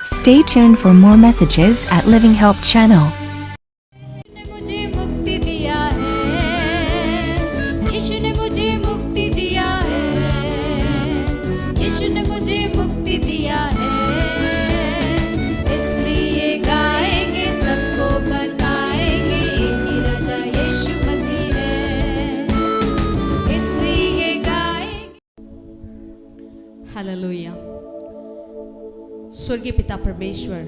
Stay tuned for more messages at Living Help channel. ने मुझे मुक्ति दिया है, यीशु ने मुझे मुक्ति दिया है, यीशु ने मुझे मुक्ति दिया है। इसलिए गाएंगे, सबको बताएंगे कि राजा यीशु मसीह है। इसलिए गाएंगे। हालेलुया। स्वर्गीय पिता परमेश्वर,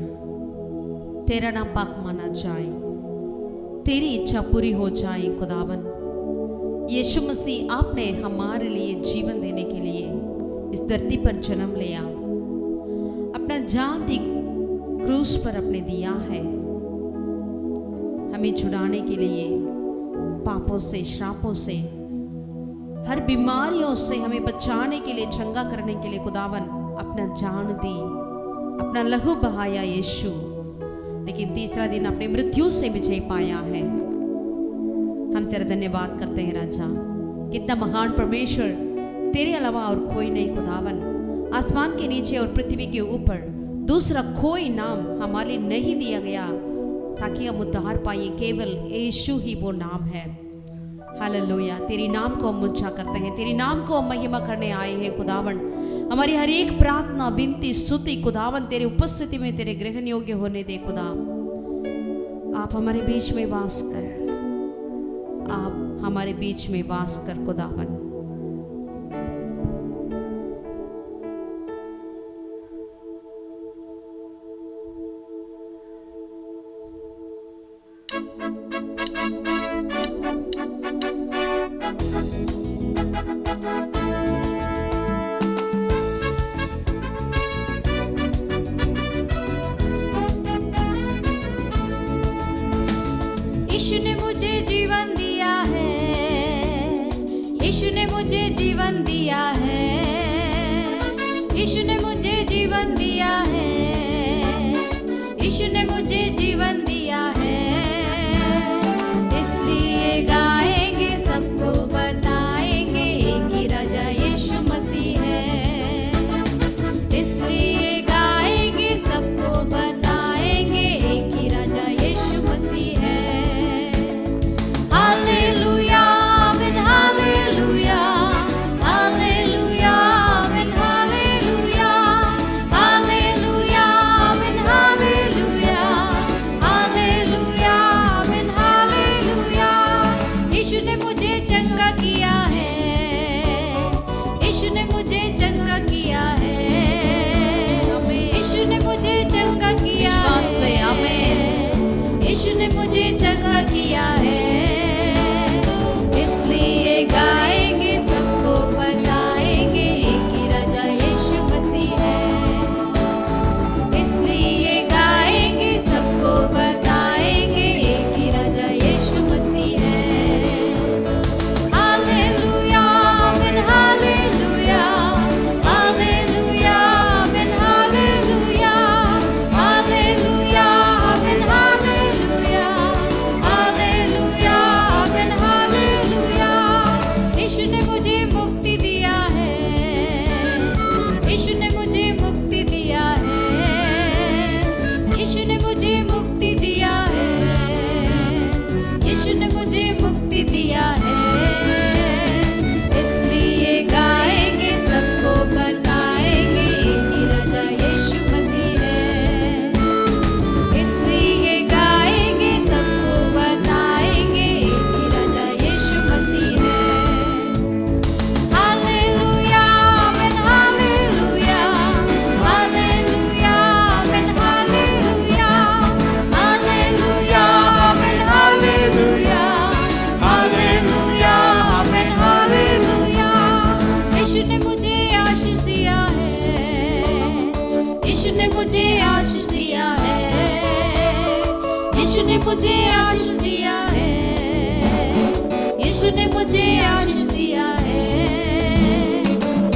तेरा नाम पाक माना जाए, तेरी इच्छा पूरी हो जाए। खुदावन यीशु मसीह, आपने हमारे लिए जीवन देने के लिए इस धरती पर जन्म लिया, अपना जान दी क्रूस पर अपने दिया है, हमें छुड़ाने के लिए पापों से, श्रापों से, हर बीमारियों से हमें बचाने के लिए, चंगा करने के लिए खुदावन अपना जान दी, अपना लहू बहाया यीशु। लेकिन तीसरा दिन अपने मृत्यु से विजय पाया है। हम तेरा धन्यवाद करते हैं राजा। कितना महान परमेश्वर, तेरे अलावा और कोई नहीं खुदावन। आसमान के नीचे और पृथ्वी के ऊपर दूसरा कोई नाम हमारे लिए नहीं दिया गया ताकि हम उद्धार पाए, केवल यीशु ही वो नाम है। हालेलुया। तेरी नाम को हम ऊंचा करते हैं, तेरी नाम को हम महिमा करने आए हैं खुदावन। हमारी हर एक प्रार्थना, विनती, स्तुति खुदावन तेरे उपस्थिति में तेरे ग्रहण योग्य होने दे खुदा। आप हमारे बीच में वास कर, आप हमारे बीच में वास कर खुदावन। यीशु ने मुझे जीवन दिया है, यीशु ने मुझे जीवन दिया है, यीशु ने मुझे जीवन दिया है, यीशु ने मुझे जीवन दिया है। इसलिए गाएंगे, सबको बताएंगे कि राजा यीशु मसीह है। इसलिए गाएंगे, सबको बताएंगे कि राजा यीशु मसीह है। Hallelujah, amen, hallelujah, hallelujah, amen, hallelujah, hallelujah, amen, hallelujah, hallelujah, amen, hallelujah। यीशु ने मुझे चंगा किया है, यीशु ने मुझे चंगा किया है, यीशु ने मुझे चंगा किया है, आमीन। यीशु ने मुझे चंगा किया है। इसलिए गाएंगे, सबको बताएंगे कि राजा यीशु मसीह है। इसलिए गाएंगे, सबको बताएंगे कि राजा यीशु मसीह है। हालेलुया, आमीन, हालेलुया, हालेलुया, आमीन, हालेलुया, हालेलुया, आमीन, हालेलुया, हालेलुया, आमीन, हालेलुया। यीशु ने मुझे मुक्ति दिया है, यीशु ने मुझे मुक्ति दिया है, यीशु ने मुझे मुक्ति दिया है, यीशु ने मुझे मुक्ति दिया है। इसलिए गाएंगे, सबको बताएंगे कि राजा यीशु मसीह है। इसलिए गाएंगे, सबको बताएंगे कि राजा यीशु मसीह है। हालेलुया, आमीन, हालेलुया, हालेलुया, आमीन, हालेलुया, हालेलुया, आमीन, हालेलुया, हालेलुया, आमीन, हालेलुया। यीशु ने मुझे आशीष दिया है, यीशु ने मुझे आशीष दिया है, यीशु ने मुझे आशीष दिया है, यीशु ने मुझे आशीष दिया है।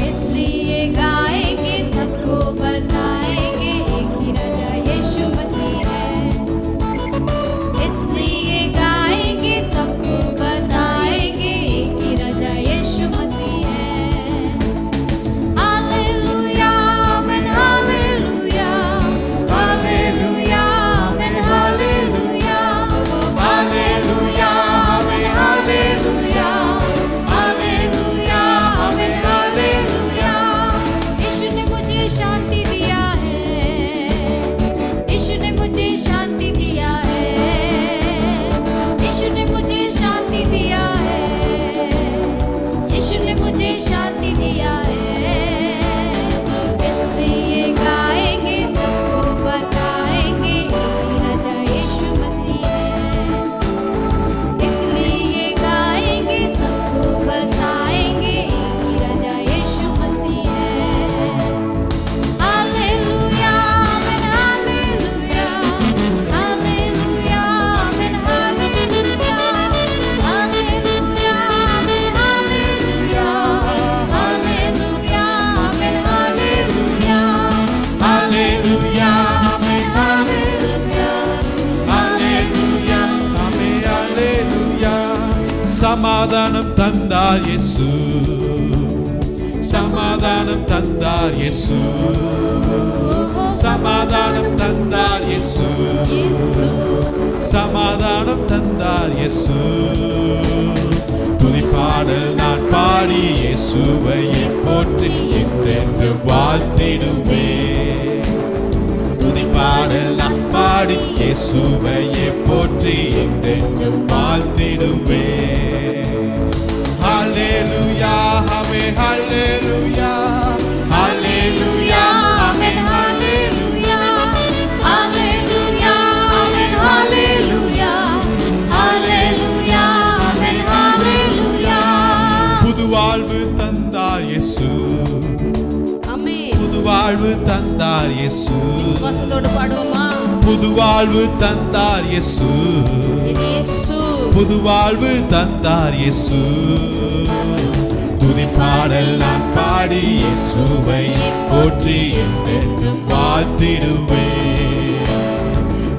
इसलिए गाएंगे, सबको बताएंगे कि राजा यीशु मसीह है। इसलिए गाएंगे, सबको बताएंगे कि राजा यीशु मसीह है। हालेलुया, आमीन, हालेलुया, यीशु ने मुझे शांति दिया है, यीशु ने मुझे शांति दिया है, यीशु ने मुझे शांति दिया है। इसलिए गाएंगे, सबको बताएंगे, मेरा राजा यीशु मसीह है। इसलिए गाएंगे, सबको बताएंगे, मेरा राजा यीशु मसीह है। हालेलुया, आमेन, हालेलुया, हालेलुया, आमेन, हालेलुया, हालेलुया, आमेन, हालेलुया, हालेलुया, आमेन, हालेलुया, Hallelujah, Amen, हालेलुया, Hallelujah, Amen, Hallelujah. சமாதானம் தந்தார் இயேசு, சமாதானம் தந்தார் இயேசு, சமாதானம் தந்தார் இயேசு, இயேசு சமாதானம் தந்தார் இயேசு. துதிப்பாடல் நான் பாடி இயேசுவை போற்றி என்றென்று வாழ்த்திடுவேன். துதிப்பாடல் நான் பாடி இயேசுவை போற்றி என்றென்று வாழ்த்திடுவேன். ஹல்லேலூயா, ஆமென், ஹல்லேலூயா, ஹல்லேலூயா, ஆமென், ஹல்லேலூயா, Hallelujah, amen, hallelujah, hallelujah, amen, hallelujah. புது வாழ்வு தந்தார் இயேசு, Amen. புது வாழ்வு தந்தார் இயேசு, விசுவாசத்தோடு பாடுவோமா? புது வாழ்வு தந்தார் இயேசு, இயேசு புது வாழ்வு தந்தார் இயேசு. துதிப்பாடல் நான் பாடி இயேசுவை போற்றி என்றென்றும் வாழ்த்திடுவேன்.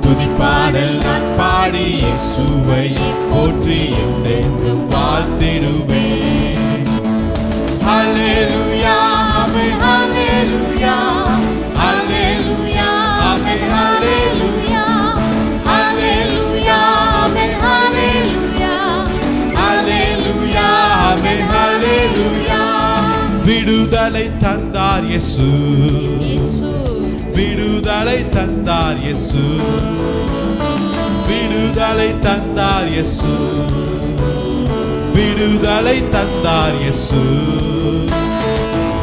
துதிப்பாடல் நான் பாடி இயேசுவை போற்றி என்றென்றும் வாழ்த்திடுவேன். ஹல்லேலூயா, ஆமென், ஹல்லேலூயா, ஹல்லேலூயா, ஆமென், ஹல்லேலூயா, Hallelujah, amen, hallelujah, ஹல்லேலூயா, ஆமென், ஹல்லேலூயா. விடுதலை தந்தார் இயேசு, இயேசு விடுதலை தந்தார் இயேசு, விடுதலை தந்தார் இயேசு, விடுதலை தந்தார் இயேசு.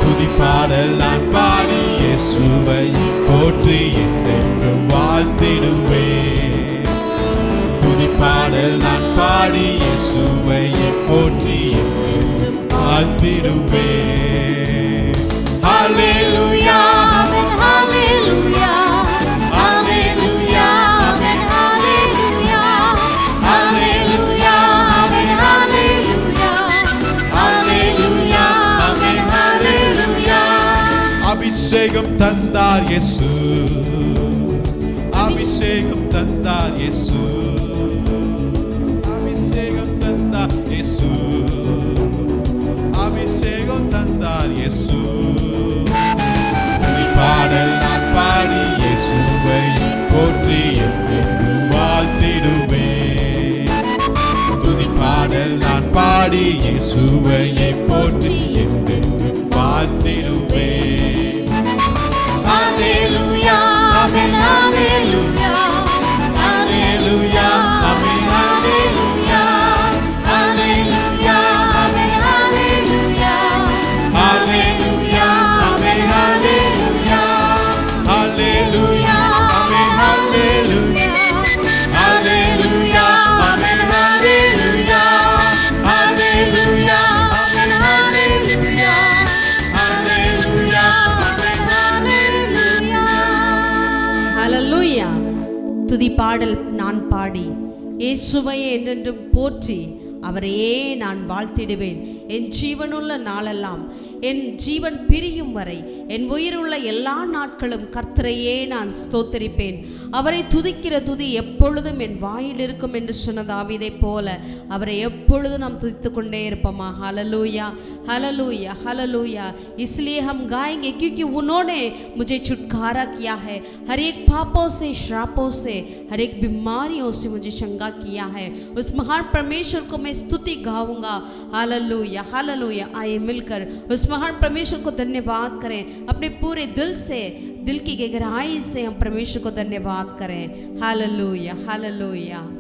துதிப்பாடல் நான் பாடி இயேசுவை போற்றி என்றென்றும் வாழ்த்திடுவேன். துதிப்பாடல் நான் பாடி இயேசுவை போற்றி என்றென்றும் வாழ்த்திடுவேன். ஹல்லேலூயா, amen, hallelujah, hallelujah, amen, hallelujah, hallelujah, amen, hallelujah, hallelujah, amen, hallelujah. அபிஷேகம் தந்தார் இயேசு, அபிஷேகம் தந்தார் இயேசு, அபிஷேகம் தந்தார் இயேசு, அபிஷேகம் தந்தார் இயேசு. துதிப்பாடல் நான் பாடி இயேசுவை போற்றி என்றென்றும் வாழ்த்திடுவேன். துதிப்பாடல் நான் பாடி இயேசுவை போற்றி என்றென்றும் வாழ்த்திடுவேன். Hallelujah, amen, hallelujah, hallelujah, amen, hallelujah, hallelujah, amen, hallelujah, hallelujah, amen, hallelujah, Hallelujah, amen, hallelujah, hallelujah, amen, hallelujah, hallelujah, amen, hallelujah, hallelujah, amen, hallelujah. Hallelujah. துதி பாடல் நான் பாடி இயேசுவை என்றென்றும் போற்றி அவரையே நான் வாழ்த்திடுவேன். என் ஜீவனுள்ள நாளெல்லாம், என் ஜீவன் பிரியும் வரை, என் உயிருள்ள எல்லா நாட்களும் கர்த்தரையே நான் ஸ்தோத்தரிப்பேன். அவரை துதிக்கிற துதி எப்பொழுதும் என் வாயில் இருக்கும் என்று சொன்ன தாவீதை போல அவரை எப்பொழுதும் நாம் துதித்து கொண்டே இருப்போமா. ஹல்லேலூயா, ஹல்லேலூया, ஹல்लेलूया. इसलिए हम गाएंगे क्योंकि उन्होंने मुझे छुटकारा किया है, हर एक पापों से, श्रापों से, हर एक बीमारियों से मुझे चंगा किया है. उस महान परमेश्वर को मैं स्तुति गाऊंगा. Hallelujah, hallelujah. आइए मिलकर उस महान परमेश्वर को धन्यवाद करें, अपने पूरे दिल से दिल की गहराई से हम परमेश्वर को धन्यवाद करें। Hallelujah, hallelujah.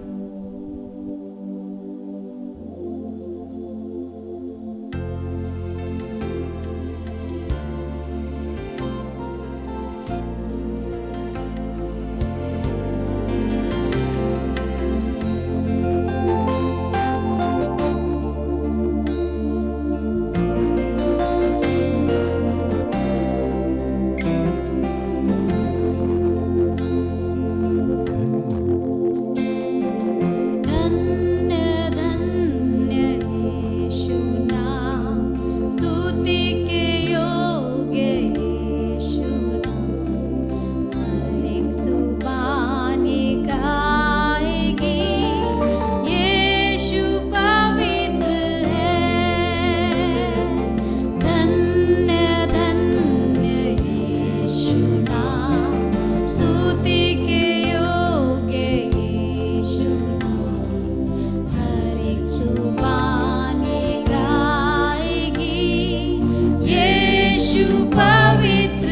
पवित्र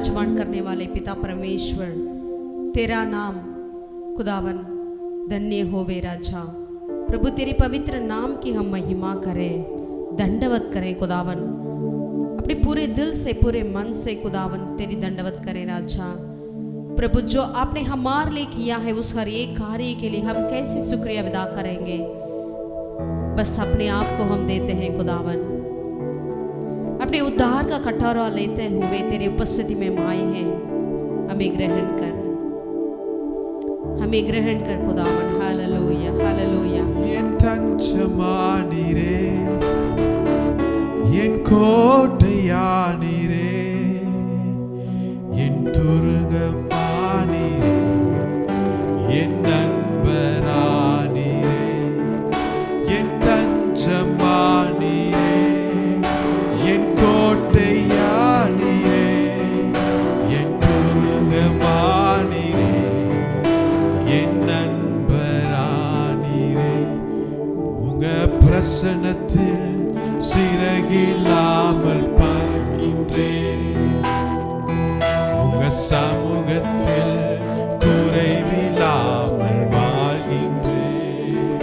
विराजमान करने वाले पिता परमेश्वर, तेरा नाम खुदावन धन्य होवे राजा। प्रभु तेरे पवित्र नाम की हम महिमा करें, दंडवत करें खुदावन, अपने पूरे दिल से पूरे मन से खुदावन तेरी दंडवत करें राजा। प्रभु जो आपने हमारे लिए किया है उस हर एक कार्य के लिए हम कैसे शुक्रिया अदा करेंगे। बस अपने आप को हम देते हैं खुदावन, अपने उद्धार का कटोरा लेते हुए तेरे उपस्थिति में आए हैं। हमें ग्रहण कर, हमें ग्रहण कर खुदावन। हालेलुया हालेलुया। என் தஞ்சமானீரே, என் கோட்டையானீரே, என் துருகமானீரே, என் நண்பரானீரே, என் தஞ்சமானீரே, என் கோட்டையானீரே, என் துருகமானீரே, என் நண்பரானீரே. உங்க பிரசன்னத்தில் சிறகில்லாமல் பறக்கின்றேன், உங்க சமூகத்தில் குறைவில்லாமல் வாழ்கின்றேன்.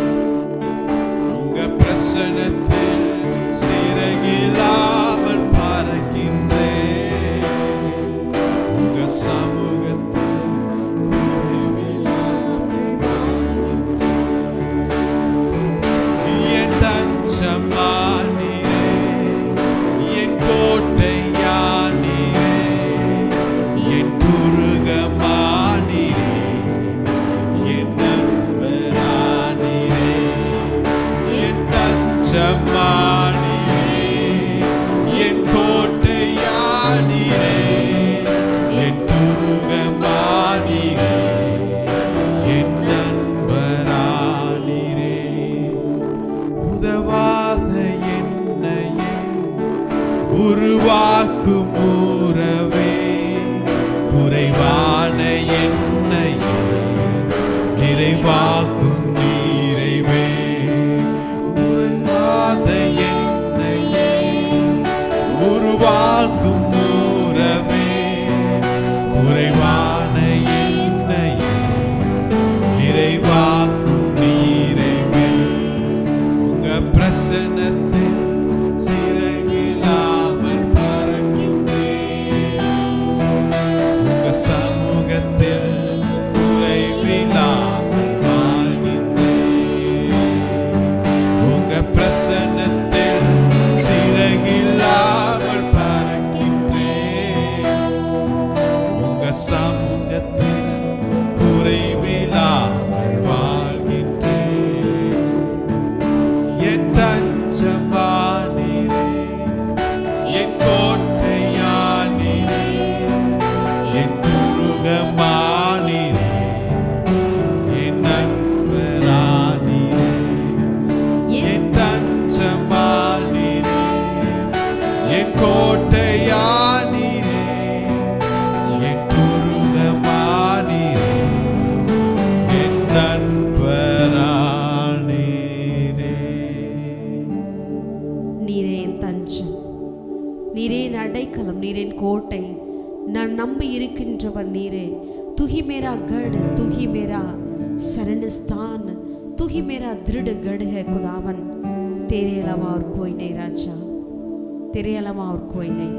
உங்க பிரசன்னத்தில் சிறகில்லாமல் பறக்கின்றேன், உங்க சமூகத்தில் குறைவில்லாமல் வாழ்கின்றேன். என் தஞ்சமானீரே, என் கோட்டையானீரே, என் துருகமானீரே, என் நண்பரானீரே, என் தஞ்சமானீரே, என் கோட்டையானீரே, என் துருகமானீரே, என் நண்பரானீரே. உதவாத என்னையே உருவாக்கும் உறவே, குறைவான என்னையே நிறைவாக்கும் நிறைவே. உறங்காத என்னையே உருவாக்கும் உறவே, குறைவான என்னையே நிறைவாக்கும் நிறைவே. உங்க பிரசன்னத்தில் சிறகில்லாமல் பறக்கின்றேன், உங்க சமூகத்தில் குறைவில்லாமல் வாழ்கின்றேன். உங்க பிரசன்னத்தில் சிறகில்லாமல் பறக்கின்றேன், உங்க சமூகத்தில் குறைவில்லாமல் வாழ்கின்றேன். என் தஞ்சமானீரே, என் கோட்டையானீரே, என் துருகமானீரே, என் நண்பரானீரே, என் தஞ்சமானீரே, என் கோட்டையானீரே, என் துருகமானீரே, என் நண்பரானீரே. நீரே என் தஞ்சம், நீரே என் அடைக்கலம், நீரே என் கோட்டை, நான் நம்பி இருக்கின்றவர் நீரே। तू ही मेरा गढ़, तू ही मेरा शरण स्थान, तू ही मेरा दृढ़ गढ़ है खुदावन। तेरे अलावा और कोई नहीं राजा, तेरे अलावा और कोई नहीं।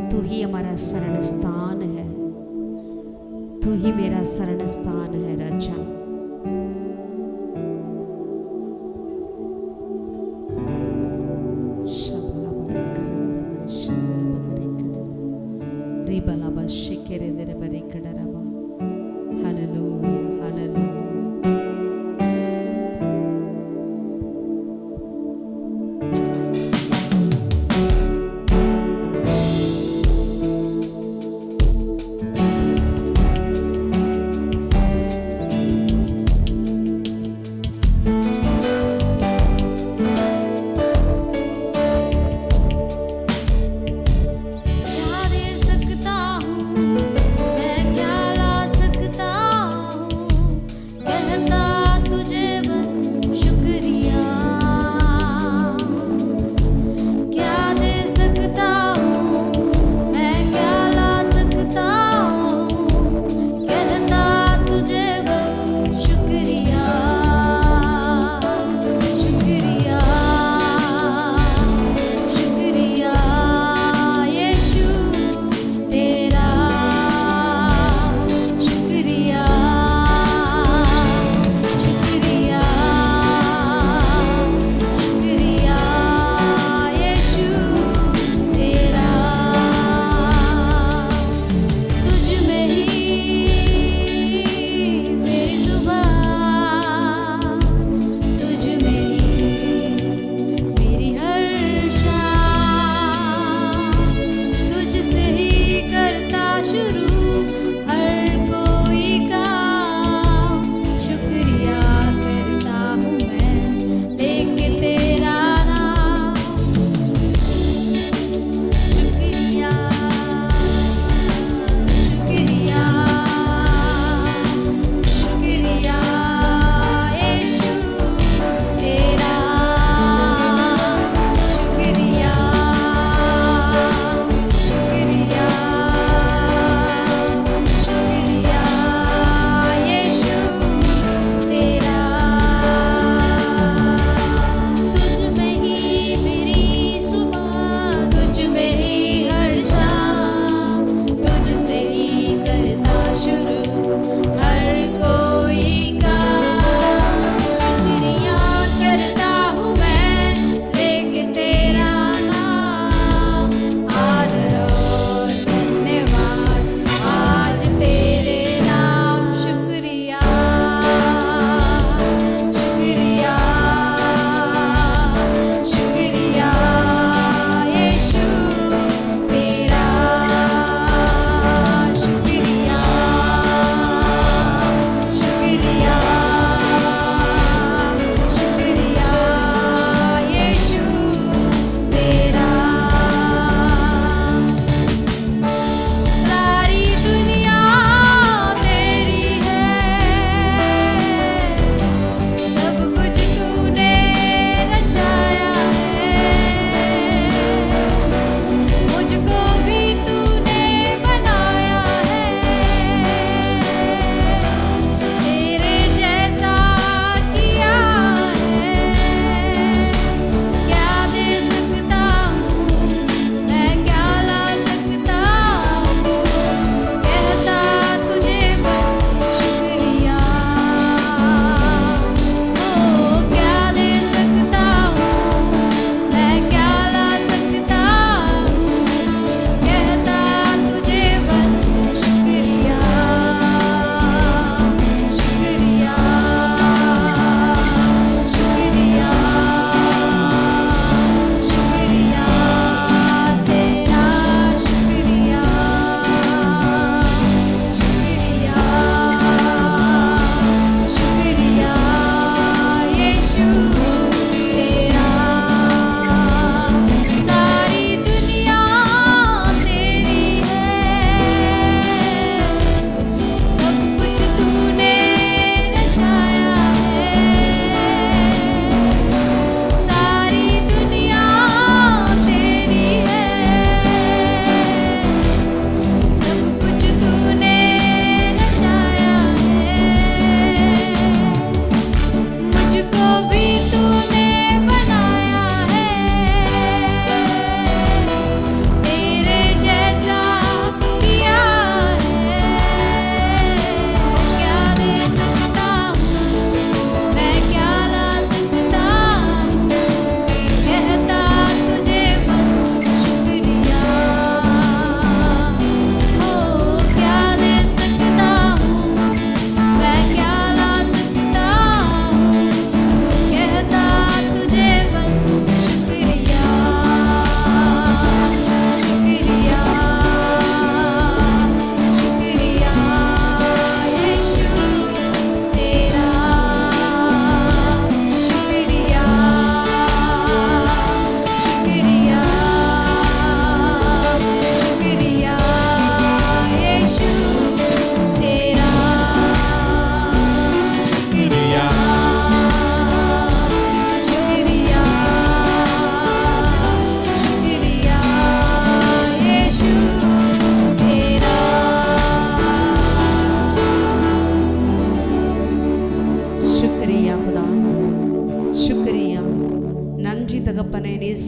तू ही हमारा शरण स्थान है, तू ही मेरा शरण स्थान है राजा। Hallelujah, hallelujah.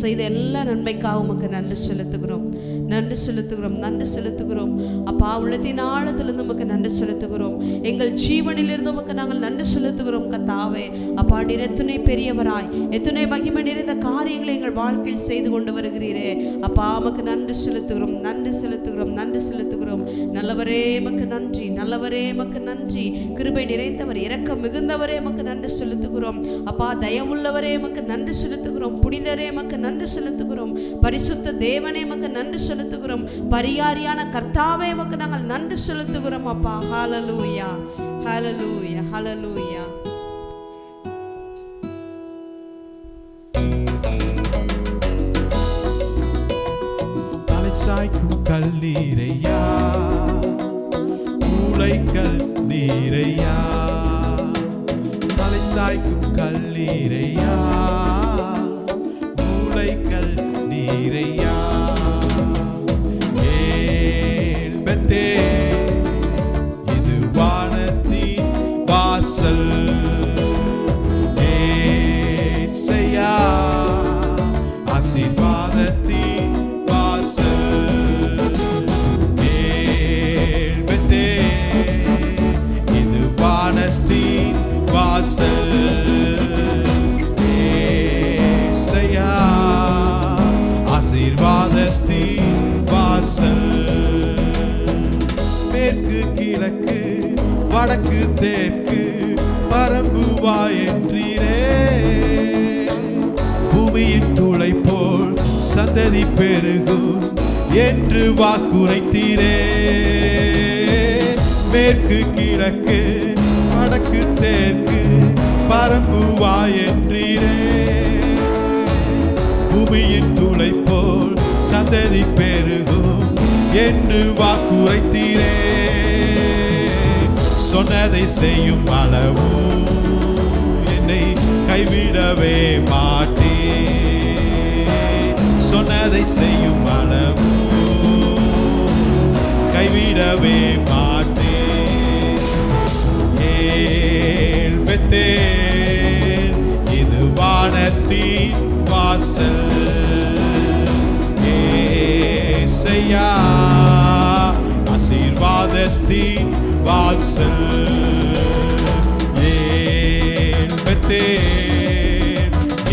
செய்த எல்லா நன்மைக்காக உமக்கு நன்றி செலுத்துகிறோம், நன்றி செலுத்துகிறோம், நன்றி செலுத்துகிறோம். அப்பா, உள்ளத்தின் ஆழத்திலிருந்து உமக்கு நன்றி செலுத்துகிறோம். எங்கள் ஜீவனிலிருந்து உமக்கு நாங்கள் நன்றி செலுத்துகிறோம் கர்த்தாவே. அப்பா, நீர் எத்துணை பெரியவராய், எத்துணை மகிமை நிறைந்த காரியங்களை எங்கள் வாழ்க்கையில் செய்து கொண்டு வருகிறீரே. அப்பா, உமக்கு நன்றி செலுத்துகிறோம், நன்றி செலுத்துகிறோம், நன்றி செலுத்துகிறோம். நல்லவரே உமக்கு நன்றி, நல்லவரே உமக்கு நன்றி. கிருபை நிறைந்தவர், இரக்கம் மிகுந்தவரே உமக்கு நன்றி செலுத்துகிறோம். அப்பா, தயவுள்ளவரே உமக்கு நன்றி செலுத்துகிறோம். புனிதரே உமக்கு நன்றி செலுத்துகிறோம். பரிசுத்த தேவனே உமக்கு நன்றி செலுத்துகிறோம். பரிகாரியான கர்த்தாவே உமக்கு நாங்கள் நன்றி செலுத்துகிறோம் அப்பா. ஹல்லேலூயா, ஹல்லேலூயா, ஹல்லேலூயா. தலை சாய்க்கும் கல்லீரையா, மூளைக்கல் நீரையா, தலை சாய்க்கும் கல்லீரையா, மூளைக்கல் நீரையா. ஏல்பத்தே, இது வானத்தின் வாசல். ஏசையா, ஆசீர்வாதத்தின் வாசல். ஏல்பத்தே, இது வானத்தின் வாசல். ஏசையா, ஆசீர்வாதத்தின் வாசல். மேற்கு கிழக்கு வடக்கு தெற்கு பரம்புவாய் என்றீரே. பூமியின் துளை போல் சந்ததி பெருகும் என்று வாக்குரைத்தீரே. மேற்கு கிழக்கு வடக்கு தெற்கு பரம்புவாய் என்றீரே. பூமியின் துளை போல் சந்ததி பெருகும் என்று வாக்குரைத்தீரே. சொன்னதை செய்யும் அளவும் என்னை கைவிடவே மாட்டே. சொன்னதை செய்யும் அளவும் கைவிடவே மாட்டே. ஏல்பெத்தேல், இது வானத்தின் வாசல். ஏசையா, ஆசீர்வாதத்தின் வாசல். ஏல்பெத்தேல்,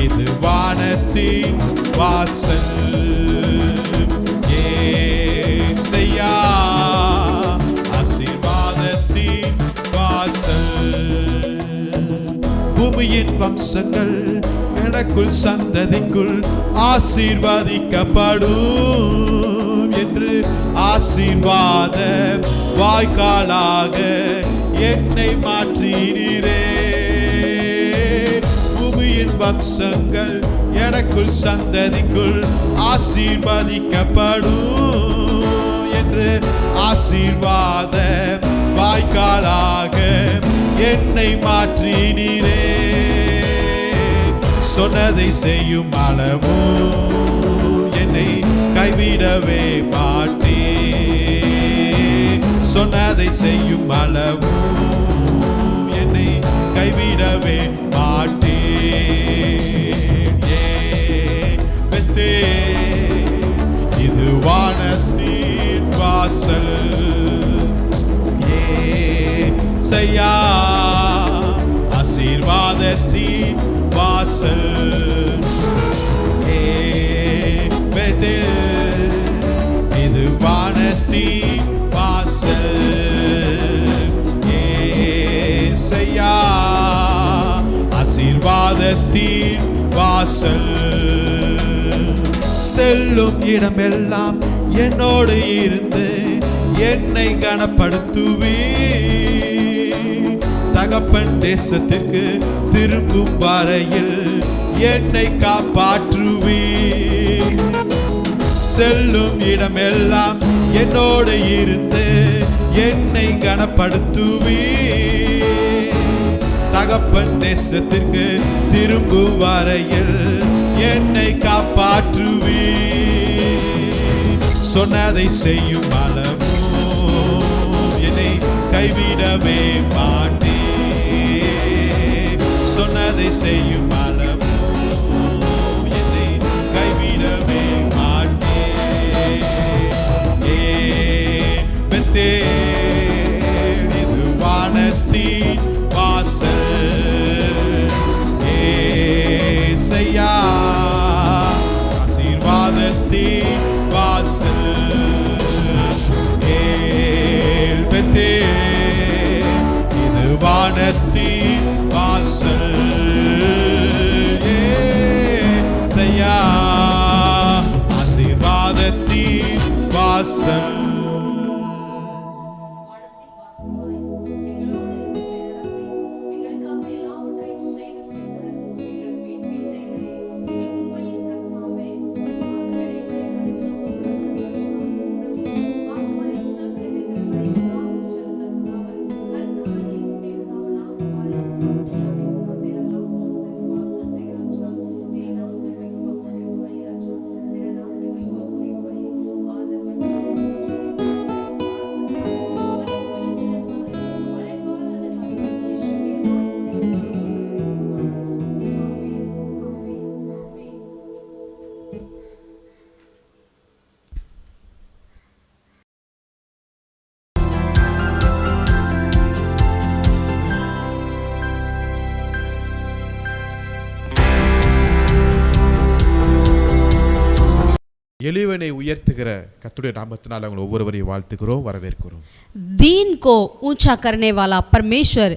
இது வானத்தின் வாசல். ஏசையா, ஆசீர்வாதத்தின் வாசல். பூமியின் வம்சங்கள் எனக்குள் சந்ததிக்குள் ஆசீர்வதிக்கப்படும் என்று ஆசீர்வாத வாய்க்காலாக என்னை மாற்றினீரே. பூமியின் வம்சங்கள் எனக்குள் சந்ததிக்குள் ஆசீர்வதிக்கப்படும் என்று ஆசீர்வாத வாய்க்காலாக என்னை மாற்றினீரே. சொன்னதை செய்யும் அளவும் என்னை கைவிடவே மாட்டே. சொன்னதை செய்யும் அளவும் என்னை கைவிடவே மாட்டே. இது வானத்தின் வாசல். ஏசையா, ஆசீர்வாதத்தின் வாசல். ஏபெத்தேல், இது வானத்தின் வாசல். ஏசையா, ஆசீர்வாதத்தின் வாசல். செல்லும் இடமெல்லாம் என்னோடு இருந்து என்னை கனப்படுத்துவே. தகப்பன் தேசத்திற்கு திரும்பும் வரையில் என்னை காப்பாற்றுவே. செல்லும் இடமெல்லாம் என்னோடு இருந்து என்னை கனப்படுத்துவே. தகப்பன் தேசத்திற்கு திரும்பும் வரையில் என்னை காப்பாற்றுவே. சொன்னதை செய்யும் அளவும் என்னை கைவிடவே மாட்டே. சொன்னதை செய்யும் அளவும் என்னை வாசல் ஏசையா ஆசீர்வாதத்தின் வாசல் எளிவனை உயர்த்துகிற கர்த்தருடைய நாமத்தினால் அவங்க ஒவ்வொருவரையும் வாழ்த்துகிறோம், வரவேற்கிறோம். दीन को ऊंचा करने वाला परमेश्वर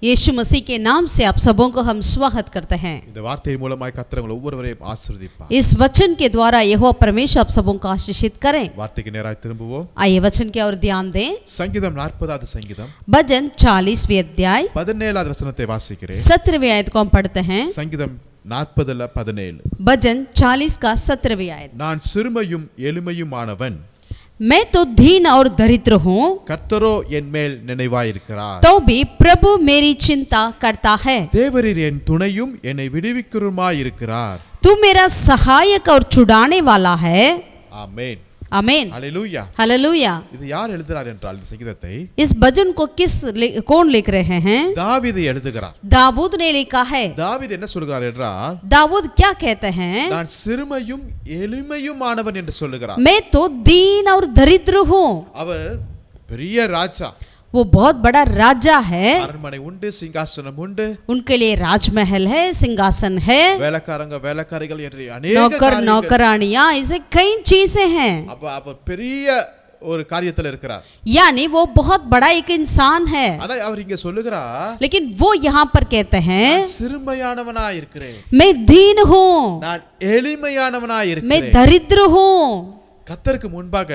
यीशु मसीह के नाम से आप सबों को हम स्वागत करते हैं. இந்த வார்த்தையின் மூலமாய் கர்த்தர் உங்களை ஒவ்வொருவரையும் ஆசீர்வதிப்பார். इस वचन के द्वारा यहोवा परमेश्वर आप सबों को आशीषित करें. வார்த்தைக்கு நேராய் திரும்புவோம். आइए वचन की ओर ध्यान दें. சங்கீதம் 40வது சங்கீதம் भजन 40वें अध्याय 17வது வசனத்தை வாசிக்கிறேன். 17वें आयत को हम पढ़ते हैं. சங்கீதம் 40:17 भजन 40 का 17वें आयत. நான் சிறுமையும் எளிமையுமானவன், मैं तो दीन और दरिद्र हूँ, கர்த்தரோ என் மேல் நினைவாயிருக்கிறார். तो भी प्रभु मेरी चिंता करता है. தேவரீர் என் துணையும் என்னை விடுவிக்கிறவருமாயிருக்கிறார். तू मेरा सहायक और छुड़ाने वाला है. ஆமென். आमीन. ஹல்லேலூயா. हालेलुया. இது யார் எழுதுறார் என்றால் இந்த சங்கீதத்தை इस भजन को कौन लिख रहे हैं? தாவீது எழுதுகிறார். दाऊद ने लिखा है. தாவீது என்ன சொல்கிறார் என்றால், दाऊद क्या कहते हैं? நான் சிறுமையும் எளிமையுமானவன் என்று சொல்லுகிறார். मैं तो दीन और दरिद्र हूँ. அவர் பெரிய ராஜா, वो बहुत बड़ा राजा है. அரண்மனை உண்டு, சிங்காசனம் உண்டு, उनके लिए राजमहल है, सिंहासन है, வேலைக்காரங்க வேலைக்காரிகள் என்று அநேக नौकर காரியங்கள். नौकरानियां, ऐसे कई चीजें हैं. அப்ப அவர் பெரிய ஒரு காரியத்தில் இருக்கிறார். यानी वो बहुत बड़ा एक इंसान है. ஆனா அவர் இங்க சொல்லுகிறார், लेकिन वो यहाँ पर कहते हैं, நான் சிறுமையானவனா இருக்கிறேன், मैं दीन हूँ, நான் எளிமையானவனா मैं இருக்கிறேன். दरिद्र हूँ. கர்த்தருக்கு முன்பாக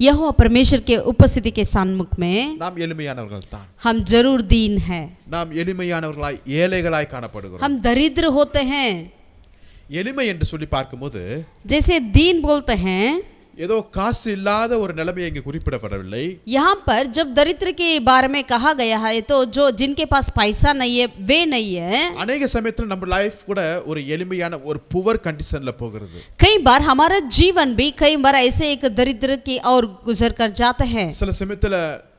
यहोवा परमेश्वर के उपस्थिति के सम्मुख में நாம் எளிமையானவர்கள் தான். हम जरूर दीन हैं. நாம் எளிமையானவர்களாய் ஏழைகளாய் காணப்படுகிறோம். हम दरिद्र होते हैं. எளிமை என்று சொல்லி பார்க்கும்போது जैसे दीन बोलते हैं, ஏதோ காசு இல்லாத ஒரு நிலைமையை இங்கு குறிப்பிடப்படவில்லை. यहाँ पर जब दरिद्र के बारे में कहा गया है तो जो जिनके पास पैसा नहीं है वे नहीं है. அநேக சமயத்துல நம்ம லைஃப் கூட ஒரு எளிமையான ஒரு புவர் கண்டிஷன்ல போகிறது. कई बार हमारा जीवन भी कई बार ऐसे एक दरिद्र की और गुजर कर जाते हैं. சில சமயத்துல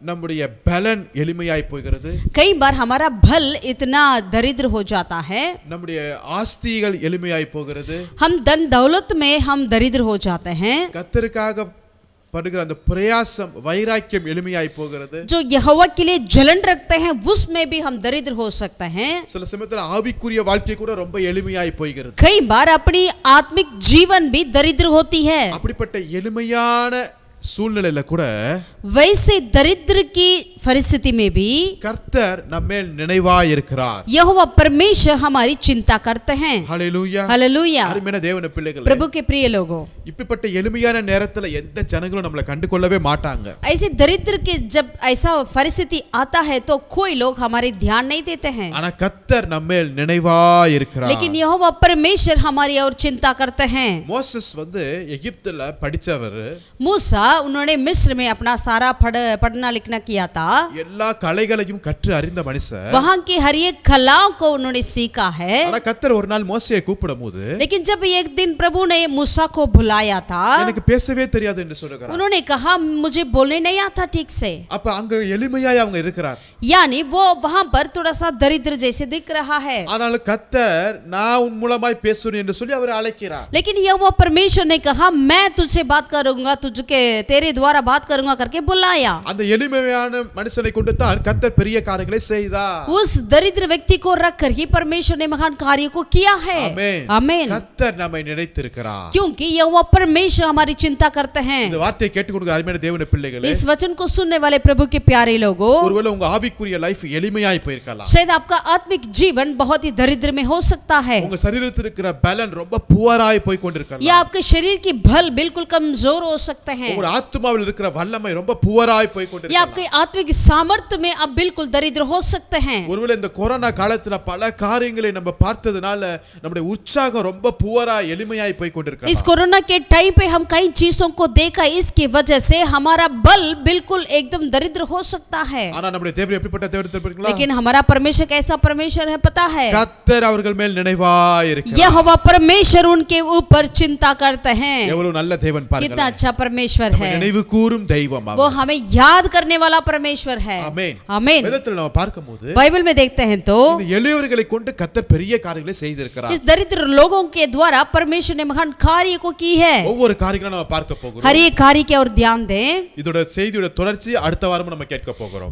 நம்முடைய பலன் எளிமையாய் போகிறது. कई बार हमारा बल इतना दरिद्र हो जाता है. நம்முடைய ஆஸ்திகள் எளிமையாய் போகிறது. हम धन दौलत में हम दरिद्र हो जाते हैं. கர்த்தருக்காக படுகிற அந்த பிரயாசம் வைராக்கியம் எளிமையாய் போகிறது. जो यहोवा के लिए जलन रखते हैं उसमें भी हम दरिद्र हो सकते हैं. சில சமயத்துல ஆவிக்குரிய வாழ்க்கை கூட ரொம்ப எளிமையாய் போகிறது. कई बार अपनी आत्मिक जीवन भी दरिद्र होती है. அப்படிப்பட்ட எளிமையான சூழ்நிலையில கூட वैसे दरिद्र की परिस्थिति में भी கர்த்தர் நம்மேல் நினைவாய் இருக்கிறார். यहोवा परमेश्वर हमारी चिंता करते हैं. ஹல்லேலூயா. हालेलुया. அருமையான தேவனுடைய பிள்ளைகளே, प्रभु के प्रिय लोगों, இப்படிப்பட்ட எளிமையான நேரத்துல எந்த ஜனங்களும் நம்மளை கண்டு கொள்ளவே மாட்டாங்க. ऐसे दरिद्र के जब ऐसा परिस्थिति आता है तो कोई लोग हमारे ध्यान नहीं देते हैं. ஆனா கர்த்தர் நம்மேல் நினைவாய் இருக்கிறார். लेकिन यहोवा परमेश्वर हमारी और चिंता करते हैं. மோசஸ் எகிப்துல படிச்சவர், मूसा उन्होंने मिस्र में अपना सारा पढ़ना लिखना किया था. எல்லா கலைகளையும் கற்று அறிந்த மனுஷன். वहाँ की हर एक कलाओं को उन्होंने सीखा है. ஆனா கர்த்தர் ஒரு நாள் மோசேயை கூப்பிடும்போது, लेकिन जब एक दिन प्रभु ने मूसा को बुलाया था, எனக்கு பேசவே தெரியாது என்று சொல்றார். उन्होंने कहा मुझे बोलने नहीं आता ठीक से. அப்ப அங்க எளிமையாய் அவங்க இருக்கிறார். यानी वो वहाँ पर थोड़ा सा दरिद्र जैसे दिख रहा है. ஆனால் கர்த்தர் நான் உன் மூலமாய் பேசுறேன் என்று சொல்லி அவர் அழைக்கிறார். लेकिन यहोवा परमेश्वर ने कहा मैं तुझसे बात करूंगा, तुझके तेरे द्वारा बात करूंगा करके बुलाया. அந்த எளிமையான மனுஷனை கொண்டு தான் கர்த்தர் பெரிய காரியங்களை செய்தார். उस दरिद्र व्यक्ति को रखकर ही परमेश्वर ने महान कार्य को किया है। ஆமென். आमेन। கர்த்தர் நம்மை நினைத்திருக்கிறார். क्योंकि यहोवा परमेश्वर हमारी चिंता करते हैं। இந்த வார்த்தையை கேட்டுக்கொண்டு அருமையான தேவனுடைய பிள்ளைகளே, इस वचन को सुनने वाले प्रभु के प्यारे लोगों, ஒருவேளை உங்க ஆவிக்குரிய லைஃப் எளிமையாய் போயிருக்கலாம். शायद आपका आत्मिक जीवन बहुत ही दरिद्र में हो सकता है, உங்க சரீரத்தில் இருக்கிற பலன் ரொம்ப புவராய் போய் கொண்டிருக்கலாம். या आपके शरीर की बल बिल्कुल कमजोर हो सकते हैं, உங்க ஆத்துமாவில் இருக்கிற வல்லமை ரொம்ப புவராய் போய் या கொண்டிருக்கலாம். आपके आत्मिक सामर्थ्य में आप बिल्कुल दरिद्र हो सकते हैं। ஒருவேளை இந்த கொரோனா காலத்துல பல காரியங்களை நம்ம பார்த்ததுனால நம்முடைய உற்சாகம் ரொம்ப புவராய் எளிமையாய் போய் इस கொண்டிருக்கலாம். कोरोना के टाइम पे हम कई चीजों को देखा, इसकी वजह से हमारा बल बिल्कुल एकदम दरिद्र हो सकता है। ஆனா நம்முடைய தேவன் எப்படிப்பட்ட தேவன் தெரியுங்களா? लेकिन हमारा परमेश्वर कैसा परमेश्वर है पता है? கர்த்தர் அவர்கள் மேல் நினைவாய் இருக்கிறார். यहोवा परमेश्वर उनके ऊपर चिंता करते हैं। எவ்வளவு நல்ல தேவன் कितना பாருங்க. अच्छा परमेश्वर है, நினைவு கூறும் தெய்வம் वो அவர். हमें याद करने वाला परमेश्वर है। ஆமென். आमीन। வேதத்தில் நம்ம பார்க்கும்போது बाइबल में देखते हैं तो இந்த எளியவர்களை கொண்டு கர்த்தர் பெரிய காரியங்களை செய்திருக்கிறார். इस दरिद्र लोगों के द्वारा परमेश्वर ने महान कार्य को की है। ஒவ்வொரு காரியங்களும் நம்ம பார்க்க போகிறோம். हर एक कार्य की ओर ध्यान दें। இதோட செய்தியோட தொடர்ச்சி அடுத்த வாரமும் நம்ம கேட்க போகிறோம்.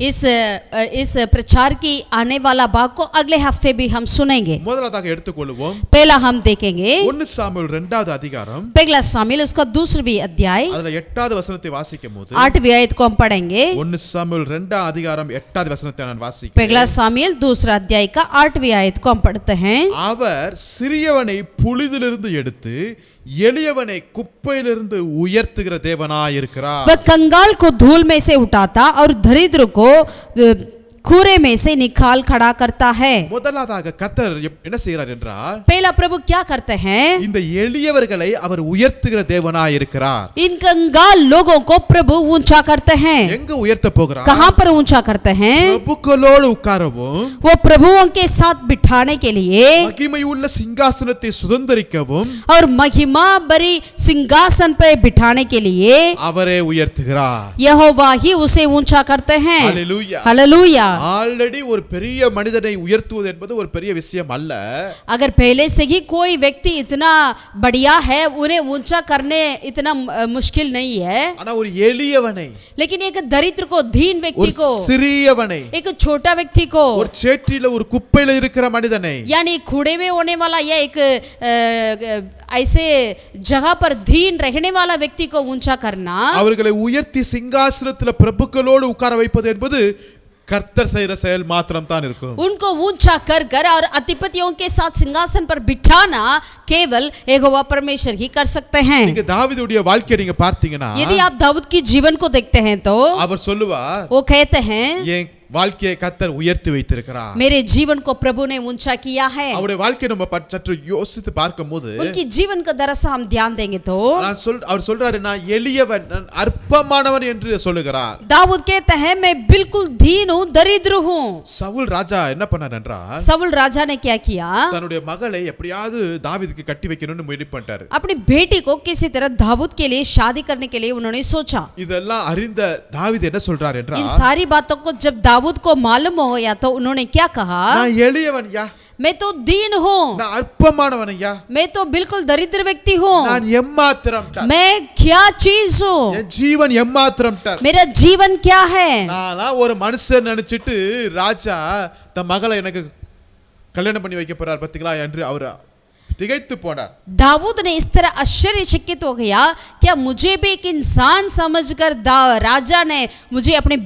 इस प्रचार की आने वाला भाग को अगले हफ्ते भी हम सुनेंगे। முதலாவதாக எடுத்துக்கொள்வோம் पहला हम देखेंगे 1 சாமுவேல் 2வது அதிகாரம், पहला शामिल उसका दूसरी अध्याय அதுல 8வது வசனத்தை வாசிக்கும்போது 8वीं आयत को हम पढ़ेंगे। 1 சாமுவேல் 2வது அதிகாரம் 8வது வசனத்தை நான் வாசிக்கிறேன். पहला शामिल दूसरा अध्याय का 8वीं आयत को हम पढ़ते हैं। அவர் சிறியவனை புழுதிலிருந்து எடுத்து எளியவனை குப்பையிலிருந்து உயர்த்துகிற தேவனாய் இருக்கிறார். वह कंगाल को धूल में से उठाता और दरिद्र को कूड़े में से निकाल खड़ा करता है। முதலாவதாக கர்த்தர் என்ன செய்கிறார் என்றால், पहला प्रभु क्या करते हैं? இந்த எளியவர்களை அவர் உயர்த்துகிற தேவனாய் இருக்கிறார். इन कंगाल लोगों को प्रभु ऊंचा करते हैं। எங்க உயர்த்த போகிறார்? कहां पर ऊंचा करते हैं? பிரபுக்களோடு உட்காரவும், वो प्रभुओं के साथ बिठाने के लिए மகிமையுள்ள சிங்காசனத்தை சுதந்தரிக்கவும் और महिमा भरी सिंहासन पर बिठाने के लिए அவரே உயர்த்துகிறார். यहोवा ही उसे ऊंचा करते हैं। ஹalleluya. हालेलुया। ஆல்ரெடி ஒரு பெரிய மனிதனை உயர்த்துவது என்பது ஒரு பெரிய விஷயம் அல்ல. अगर पहले से ही कोई व्यक्ति इतना बढ़िया है, उन्हें ऊंचा करने इतना मुश्किल नहीं है, ஆனா ஒரு எளியவனை, लेकिन एक दरिद्र को, दीन व्यक्ति ஒரு को, சிறியவனை, एक छोटा व्यक्ति को, ஒரு சேற்றில ஒரு குப்பையில இருக்கிற மனிதனை, यानी कूड़े में होने वाला या एक ऐसे जगह पर दीन रहने वाला व्यक्ति को ऊंचा करना, அவர்களை உயர்த்தி சிங்காசனத்துல பிரபுக்களோடு உட்கார வைப்பது என்பது கர்த்தர் செய்கிற செயல் மாத்திரம் தான் இருக்கும். उनको ऊंचा कर कर और अधिपतियों के साथ सिंहासन पर बिठाना केवल यहोवा परमेश्वर ही कर सकते हैं। நீங்க தாவீதுடைய வாழ்க்கையை நீங்க பார்த்தீங்கன்னா, यदि आप दाऊद की जीवन को देखते हैं तो அவர் சொல்லுவார், वो कहते हैं என் வாழ்க்கையை கர்த்தர் உயர்த்தி வைத்திருக்கிறார். मेरे जीवन को प्रभु ने ऊंचा किया है। அவருடைய வாழ்க்கையை நம்ம சற்று யோசித்து பார்க்கும்போது उनकी जीवन का दरअसल हम ध्यान देंगे तो அவர் சொல்றாரு, நான் எளியவன், நான் அற்பமானவன் என்று சொல்லுகிறார். दाऊद कहते हैं मैं बिल्कुल दीन हूँ, दरिद्र हूँ। சவுல் ராஜா என்ன பண்ணார் என்றால், सவுल राजा ने क्या किया? தன்னுடைய மகளை எப்படியாவது தாவீதுக்கு கட்டி வைக்கணும்னு முயற்சி பண்ணிட்டாரு. अपनी बेटी को किसी तरह दाऊद के लिए शादी करने के लिए उन्होंने सोचा। இதெல்லாம் அறிந்த தாவீது என்ன சொல்றார் इन என்றால், सारी बातों को जब दाऊद को मालूम हो गया तो उन्होंने क्या कहा? நான் எளியவன் யா, मैं तो दीन हूँ, நான் அற்பமானவன் யா, मैं तो बिल्कुल दरिद्र व्यक्ति हूँ, நான் எம்மாத்திரம் டார், मैं क्या चीज हूँ, என் ஜீவன் எம்மாத்திரம் டார். मेरा जीवन क्या है? நானா ஒரு மனுஷன் நினைச்சிட்டு ராஜா தன் மகளை எனக்கு கல்யாணம் பண்ணி வைக்க போறார் பத்திங்களா என்று அவர் திகைத்து போனார். दाऊद ने इस तरह आश्चर्यचकित हो गया, क्या मुझे भी एक इंसान समझकर राजा ने मुझे अपनी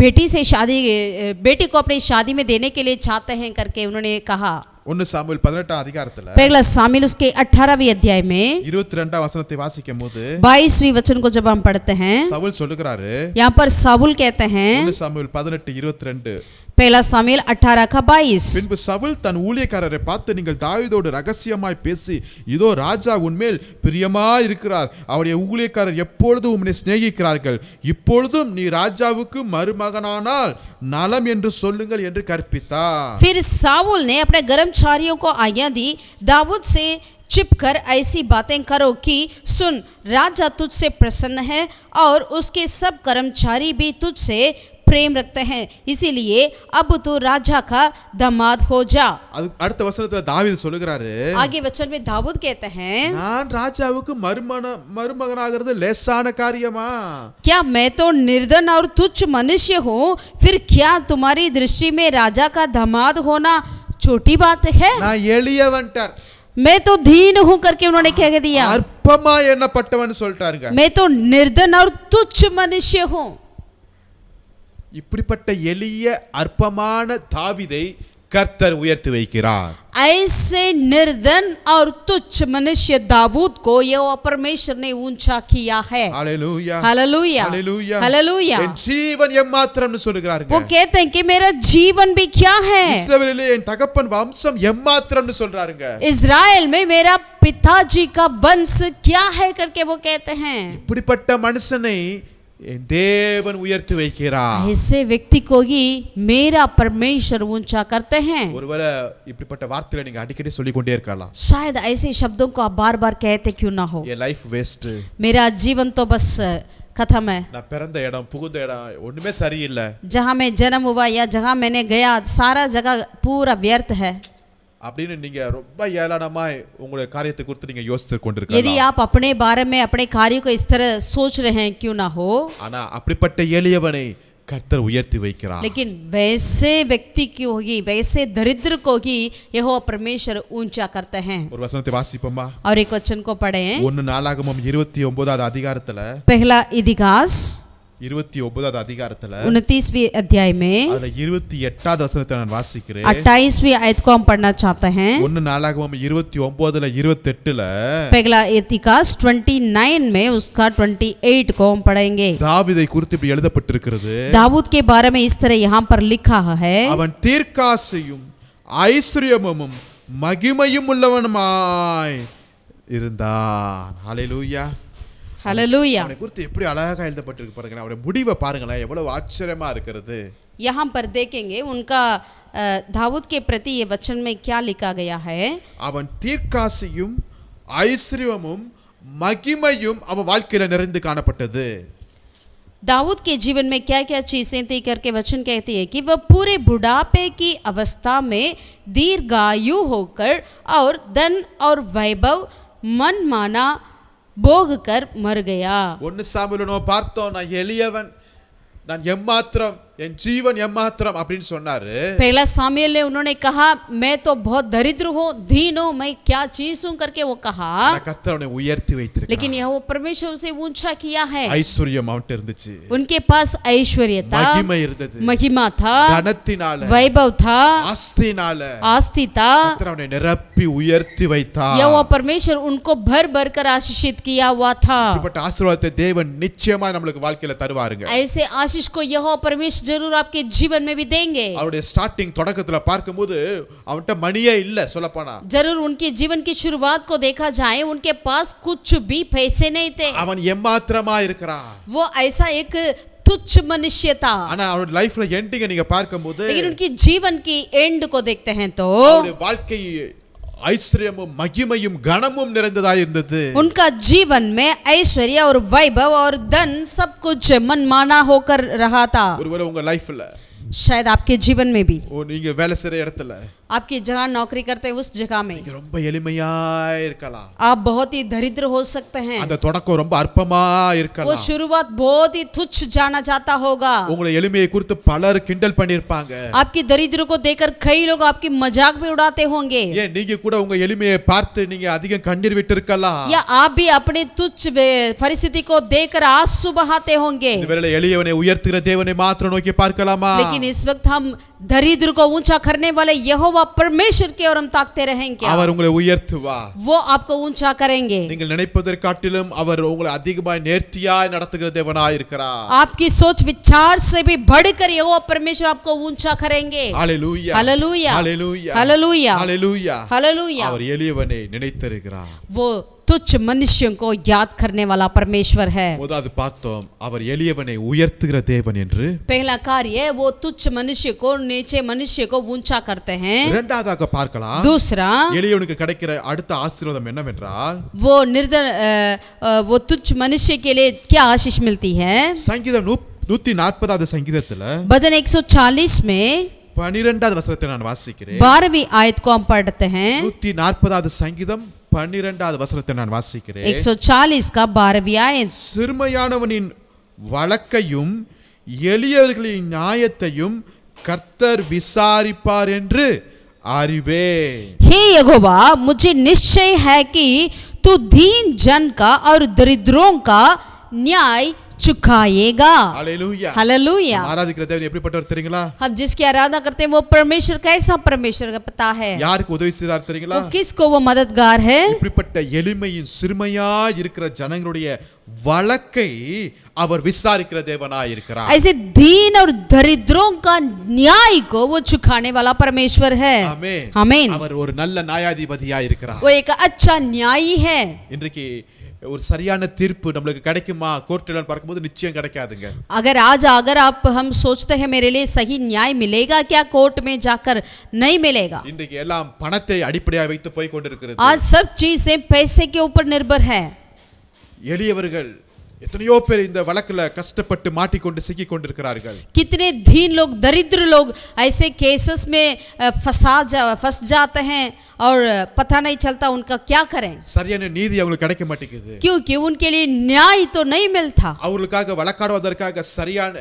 बेटी को अपनी शादी में देने के लिए चाहते हैं करके उन्होंने कहा। 1 சாமுவேல் 18 அதிகாரத்துல पहला शामिल उसके 18वीं अध्याय में 22 வசனத்தை வாசிக்கும்போது 22वीं वचन को जब हम पढ़ते हैं, சவுல் சொல்லுகிறாரு, यहाँ पर साबुल कहते हैं 1 சாமுவேல் 18:22, पहला शामिल 18 का 22, பின்பு சவுல் தன் ஊழியக்காரரை பார்த்து, நீங்கள் தாவீதோடு ரகசியமாய் பேசி, இதோ ராஜா உன்மேல் பிரியமாய் இருக்கிறார், அவருடைய ஊழியக்காரர் எப்பொழுதும் உம்மை சிநேகிக்கிறார்கள், இப்பொழுதும் நீ ராஜாவுக்கு மருமகனானால் நலம் என்று சொல்லுங்கள் என்று கற்பித்தார். फिर साबुल ने अपने कर्मचारियों को आज्ञा दी, दाऊद से छिपकर ऐसी बातें करो कि सुन, राजा तुझसे प्रसन्न है और उसके सब कर्मचारी भी तुझसे प्रेम रखते हैं, इसीलिए अब तू राजा का दामाद हो जा। அது அடுத்த வசனத்துல தாவீது சொல்லுகிறாரு, आगे वचन में दाऊद कहते हैं, நான் ராஜாவுக்கு மருமகனாகிறது லேசான காரியமா? क्या मैं तो निर्धन और तुच्छ मनुष्य हूँ, फिर क्या तुम्हारी दृष्टि में राजा का दामाद होना छोटी बात है? நான் எளியவன்ட்டார், मैं तो दीन हूँ करके उन्होंने कह दिया, அற்பமா எண்ணப்பட்டவன் சொல்லிட்டாருங்க। मैं तो निर्धन और तुच्छ मनुष्य हूँ। இப்படிப்பட்ட எளிய அற்பமான தாவீதை கர்த்தர் உயர்த்தி வைக்கிறார்। ऐसे निर्धन और तुच्छ मनुष्य दाऊद को यहोवा परमेश्वर ने ऊंचा किया है। हालेलुया, हालेलुया, हालेलुया, हालेलुया। என் ஜீவன் எம்மாத்திரம்னு சொல்லுகிறாருங்க। वो कहते हैं कि मेरा जीवन भी क्या है? இஸ்ரவேலிலே என் தகப்பன் வம்சம் எம்மாத்திரம்னு சொல்றாருங்க। इज़राइल में मेरा पिताजी का वंश क्या है करके वो कहते हैं। இப்படிப்பட்ட மனுஷனை என் தேவன் உயர்த்தி வைக்கிறார்। ऐसे व्यक्ति को ही मेरा परमेश्वर ऊंचा करते हैं। ஒருவேளை இப்படிப்பட்ட வார்த்தைகளை நீங்க அடிக்கடி சொல்லிக் கொண்டே இருக்கலாம், शायद ऐसे शब्दों को आप बार बार कहते क्यों ना हो, என் லைஃப் வேஸ்ட், मेरा जीवन तो बस खत्म है, நான் பிறந்த இடம் புகுந்த இடம் ஒண்ணுமே சரியில்லை, जहाँ मैं जन्म हुआ या जहाँ मैंने गया सारा जगह पूरा व्यर्थ है। அப்படின்னு நீங்க ரொம்ப ஏளனமாய் உங்களுடைய காரியத்தை குறித்து நீங்க யோசித்து यदि கொண்டிருக்கலாம்। आप अपने बारे में अपने कार्यों को इस तरह सोच रहे हैं क्यों ना हो, ஆனா அப்படிப்பட்ட எளியவனை கர்த்தர் உயர்த்தி வைக்கிறார்। लेकिन वैसे व्यक्ति की होगी, वैसे दरिद्र को ही यहोवा परमेश्वर ऊंचा करते हैं। ஒரு வசனத்தை வாசிப்போமா? और एक वचन को पढ़ें, 1 நாளாகமம் 29வது அதிகாரத்துல, पहला इदिकास 29வது அதிகாரத்துல 29वें अध्याय में அதுல 28வது வசனத்தை நான் வாசிக்கிறேன்। 28वीं आयत को हम पढ़ना चाहते हैं। 1 நாளாகமம் 29ல 28ல पहला इतिहास 29 में उसका 28 को हम पढ़ेंगे। தாவீதை குறித்து இப்படி எழுதப்பட்டிருக்கிறது, दाऊद के बारे में इस तरह यहाँ पर लिखा है, அவன் தீர்க்காசையும் ஐஸ்வர்யமும் மகிமையும் உள்ளவனுமாய் இருந்தான்। ஹalleluya, हालेलुया। அவனை குறித்து எப்படி அழகாக எழுதப்பட்டிருக்கு பாருங்க, அவருடைய முடிவை பாருங்களேன், எவ்வளவு ஆச்சரியமா இருக்கிறது। यहाँ पर देखेंगे उनका दाऊद के प्रति ये वचन में क्या लिखा गया है। அவன் தீர்க்காசையும் ஐஸ்வர்யமும் மகிமையும் அவன் வாழ்க்கையில நிறைந்து காணப்பட்டது। दाऊद के जीवन में क्या क्या चीजें थी करके वचन कहती है कि वह पूरे बुढ़ापे की अवस्था में दीर्घायु होकर और धन और वैभव मन माना भोग कर मर गया। 1 சாமுவேல் நம்ம பார்த்தோம், நான் எளியவன், நான் எம்மாத்திரம், என் ஜீவன் எம்மாத்திரம் அப்படின்னு சொன்னாரு। पहला सामुएल ने उन्होंने कहा मैं तो बहुत दरिद्र हूँ, दीन हूँ, मैं क्या चीज हूँ करके वो कहा, கர்த்தர் அவனை உயர்த்தி வைத்திருக்கிறார்। लेकिन यह वो परमेश्वर उसे ऊंचा किया है। ஐஸ்வர்யம் அவன்கிட்ட இருந்துச்சு, उनके पास ऐश्वर्य था, மகிமை இருந்தது, महिमा था, கனத்தினால, वैभव था, ஆஸ்தினால आस्ति था। கர்த்தர் அவனை நிரப்பி உயர்த்தி வைத்தார்। यह वो परमेश्वर उनको भर भर कर आशीषित किया हुआ था। இப்படிப்பட்ட ஆசீர்வாதத்தை தேவன் நிச்சயமா நம்மளுக்கு வாழ்க்கையில தருவாருங்க। ऐसे आशीष को यह परमेश्वर जरूर आपके जीवन में भी देंगे। அவருடைய ஸ்டார்டிங் தொடக்கத்துல பார்க்கும்போது அவன்கிட்ட மணியே இல்ல, சொல்லப்போனா जरूर उनके जीवन की शुरुआत को देखा जाए उनके पास कुछ भी पैसे नहीं थे, அவன் எம்மாத்திரமா இருக்கிறான்। वो ऐसा एक तुच्छ मनुष्य था। ஆனா அவருடைய லைஃப்ல எண்டிங்க நீங்க பார்க்கும்போது लेकिन उनकी जीवन की एंड को देखते हैं तो அவருடைய வாழ்க்கை ஐஸ்வர்யமும் மகிமையும் கனமும் நிறைந்ததாய் இருந்தது। उनका जीवन में ऐश्वर्य और वैभव और धन सब कुछ मनमाना होकर रहा था। ஒருவேளை உங்க லைஃப்ல, शायद आपके जीवन में भी, நீங்க வேலை செய்யற இடத்துல आपकी जहाँ नौकरी करते हैं उस जगह में நீங்க ரொம்ப எளிமையா இருக்கலாம், आप बहुत ही दरिद्र हो सकते हैं, அந்த தொடக்கம் ரொம்ப அற்பமா वो இருக்கலாம், शुरुआत बहुत ही तुच्छ जाना जाता होगा, உங்களை எளிமையை குறித்து பலர் கிண்டல் பண்ணிருப்பாங்க, आपकी दरिद्र को देखकर कई लोग आपकी मजाक भी उड़ाते होंगे, ஏன் நீங்க கூட உங்க எளிமையை பார்த்து நீங்க அதிகம் கண்ணீர் விட்டு இருக்கலாம், या आप भी अपने तुच्छ परिस्थिति को देखकर आंसू बहाते होंगे। இந்த வேளையில எளியவனை உயர்த்துகிற தேவனை மாத்திரம் நோக்கி பார்க்கலாமா? लेकिन इस वक्त हम दरिद्र को ऊंचा करने वाले यहोवा परमेश्वर की ओर हम ताकते रहेंगे, அவர் உங்களை உயர்த்துவா, वो आपको ऊंचा करेंगे। நீங்கள் நினைப்பதற்கு காட்டிலும் அவர் உங்களை அதிகமாய் நேர்த்தியாய் நடத்துகிற தேவனாய் இருக்கிறார்। आपकी सोच विचार से भी बढ़कर यहोवा परमेश्वर आपको ऊंचा करेंगे। ஹalleluya, हालेलुया, ஹalleluya, हालेलुया, ஹalleluya, हालेलुया। அவர் எளியவனை நினைத்திருக்கிறார்। वो तुच्छ मनुष्यों को याद करने वाला परमेश्वर है। முதலாவது பார்த்தோம், அவர் எளியவனை உயர்த்துகிற தேவன் என்று। पहला कार्य वो तुच्छ मनुष्य को, नीचे मनुष्य को ऊंचा करते हैं। இரண்டாவதாக பார்க்கலாம், दूसरा எளியவனுக்கு கிடைக்கிற அடுத்த ஆசீர்வாதம் என்னவென்றால், वो निर्धन वो तुच्छ मनुष्य के लिए क्या आशीष मिलती है। சங்கீதம் 140வது சங்கீதத்துல भजन 140 में 12வது வசனத்தை நான் வாசிக்கிறேன். 12वीं आयत को हम पढ़ते हैं. 140வது சங்கீதம் 12வது வசனத்தை நான் வாசிக்கிறேன். 140 का 12वीं आयत. சிறுமையானவனின் வழக்கையும் எளியவர்களின் நியாயத்தையும் கர்த்தர் விசாரிப்பார் என்று அறிவே. हे यहोवा, मुझे निश्चय है कि तू दीन जन का और दरिद्रों का न्याय चुकाएगा. हालेलुया. हालेलुया. ஆராதிக்கிற தேவன் எப்படிப்பட்டவர் தெரியுங்களா? हम जिसकी आराधना करते हैं वो परमेश्वर कैसा परमेश्वर का पता है. யாருக்கு உதவி செய்தார் தெரியுங்களா? वो किसको वो मददगार है. இப்படிப்பட்ட எளிமையின் சிறுமையாய் இருக்கிற ஜனங்களுடைய வழக்கை அவர் விசாரிக்கிற தேவனாய் இருக்கிறார். ऐसे दीन और दरिद्रों का न्याय को वो चुकाने वाला परमेश्वर है. ஆமென். आमीन. அவர் ஒரு நல்ல நியாயாதிபதியாய் இருக்கிறார். वो एक अच्छा न्यायी है. இன்றைக்கு ஒரு சரியான தீர்ப்பு நமக்கு கிடைக்குமா? கோர்ட்ல பார்க்கும்போது நிச்சயம் கிடைக்காதுங்க. अगर हम सोचते हैं मेरे लिए सही न्याय मिलेगा क्या, कोर्ट में जाकर नहीं मिलेगा. இன்றைக்கு எல்லாம் பணத்தை அடிப்படையாக வைத்து போய் கொண்டிருக்கிறது. आज सब चीजें पैसे के ऊपर निर्भर है. எளியவர்கள் எத்தனையோ பேர் இந்த வழக்குல கஷ்டப்பட்டு மாட்டிக்கொண்டு சிக்கிக் கொண்டிருக்கிறார்கள். कितने दीन लोग, दरिद्र लोग ऐसे केसेस में फंस जाते हैं और पता नहीं चलता उनका क्या करें. சரியான நீதி அவங்களுக்கு கிடைக்க மாட்டேங்குது. क्योंकि उनके लिए न्याय तो नहीं मिलता. அவங்களுக்காக வழக்காடுவதற்காக சரியான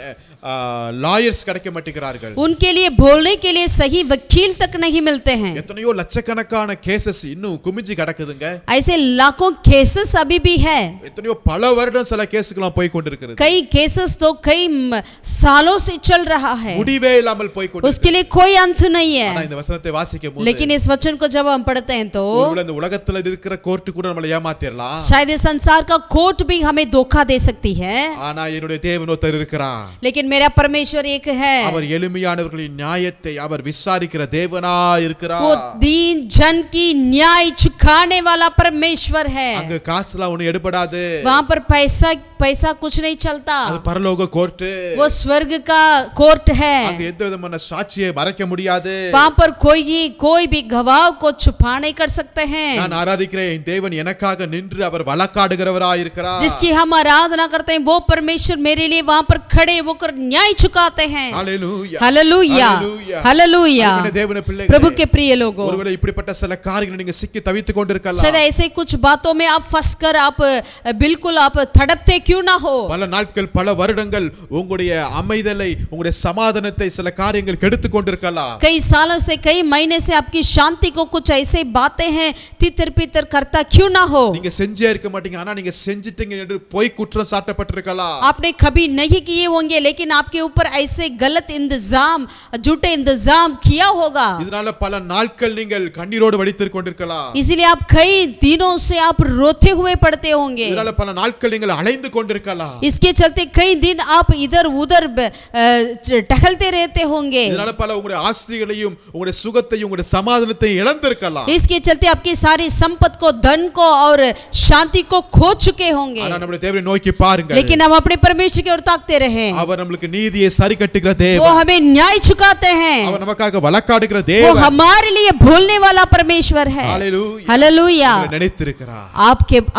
லாயர்ஸ் கிடைக்க மாட்டேங்கிறார்கள். उनके लिए बोलने के लिए सही वकील तक नहीं मिलते हैं. எத்தனையோ லட்சக்கணக்கான கேसेस இன்னும் குமிஞ்சி கிடக்குதுங்க. ऐसे लाखों केसेस अभी भी है. எத்தனையோ பல வருடம் சில கேஸ்கெல்லாம் போய் கொண்டிருக்கிறது. कई केसेस तो कई सालों से चल रहा है. முடிவே இல்லாமல் போய் கொண்டிருக்கிறது. उसके लिए कोई अंत नहीं है. ஆனா இந்த வசனத்தை வாசிக்கும்போது लेकिन इस वचन को जब हम पढ़ते हैं तो ஒருவேளை இந்த உலகத்துல இருக்கிற கோர்ட் கூட நம்மளை ஏமாத்திரலாம். शायद इस संसार का कोर्ट भी हमें धोखा दे सकती है. ஆனா என்னுடைய தேவன் ஒருத்தர் இருக்கிறார். लेकिन मेरा परमेश्वर एक है. அவர் எளிமையானவர்களின் நியாயத்தை அவர் விசாரிக்கிற தேவனாய் இருக்கிறார். वो दीन जन की न्याय चुकाने वाला परमेश्वर है. அங்க காசுலாம் ஒண்ணு எடுபடாது. वहाँ पर पैसा कुछ नहीं चलता. அது பரலோக கோர்ட். वो स्वर्ग का कोर्ट है. அங்க எந்த விதமான சாட்சியை மறைக்க முடியாது. वहाँ पर कोई भी गवाह को छुपा नहीं कर सकते हैं. நான் ஆராதிக்கிறேன் என் தேவன் எனக்காக நின்று அவர் வழக்காடுகிறவராய் இருக்கிறார். जिसकी हम आराधना करते हैं वो परमेश्वर मेरे लिए वहाँ पर खड़े होकर न्याय चुकाते हैं. हालेलूया. हालेलूया. हालेलूया. தேவனுடைய பிள்ளைகளே, प्रभु के प्रिय लोगों, ஒருவேளை இப்படிப்பட்ட சில காரியங்களை நீங்க சிக்கி தவித்துக் கொண்டிருக்கலாம். शायद ऐसे कुछ बातों में आप फंसकर आप बिल्कुल आप तड़पते क्यों ना हो. பல நாட்கள் பல வருடங்கள் உங்களுடைய அமைதலை உங்களுடைய சமாதானத்தை சில காரியங்கள் கெடுத்துக் கொண்டிருக்கலாம். कई सालों से कई महीने से आपकी शांति को कुछ ऐसे बातें हैं तितर पितर करता क्यों ना हो. நீங்க செஞ்சே இருக்க மாட்டீங்க, ஆனா நீங்க செஞ்சிட்டீங்க என்று பொய் குற்றம் சாட்டப்பட்டிருக்கலாம். आपने कभी नहीं किए होंगे लेकिन आपके ऊपर ऐसे गलत इंतजाम, झूठे इंतजाम किया होगा. இதனால பல நாட்கள் நீங்கள் கண்ணீரோடு வடித்துக் கொண்டிருக்கலாம். इसलिए आप कई दिनों से आप रोते हुए पड़ते होंगे. இதனால பல நாட்கள் நீங்கள் அலைந்து கொண்டிருக்கலாம். इसके चलते कई दिन आप इधर उधर टहलते रहते होंगे. இதனால பல உங்களுடைய ஆஸ்திகளையும் உங்களுடைய சுகத்தையும் உங்களுடைய சமாதானத்தையும் இழந்திருக்கலாம். इसके चलते आपकी सारी संपत्ति को, धन को और शांति को खो चुके होंगे. ஆனா நம்முடைய தேவனை நோக்கி பாருங்கள். लेकिन हम अपने परमेश्वर की ओर ताकते रहे. அவர் நமக்கு நீதியை சரி கட்டுகிற वो தேவன். हमें न्याय चुकाते हैं. அவர் நமக்காக வழக்காடுகிற वो தேவன். हमारे लिए बोलने वाला परमेश्वर है. हालेलूया. हालेलूया. உங்களை நினைத்திருக்கிறார்.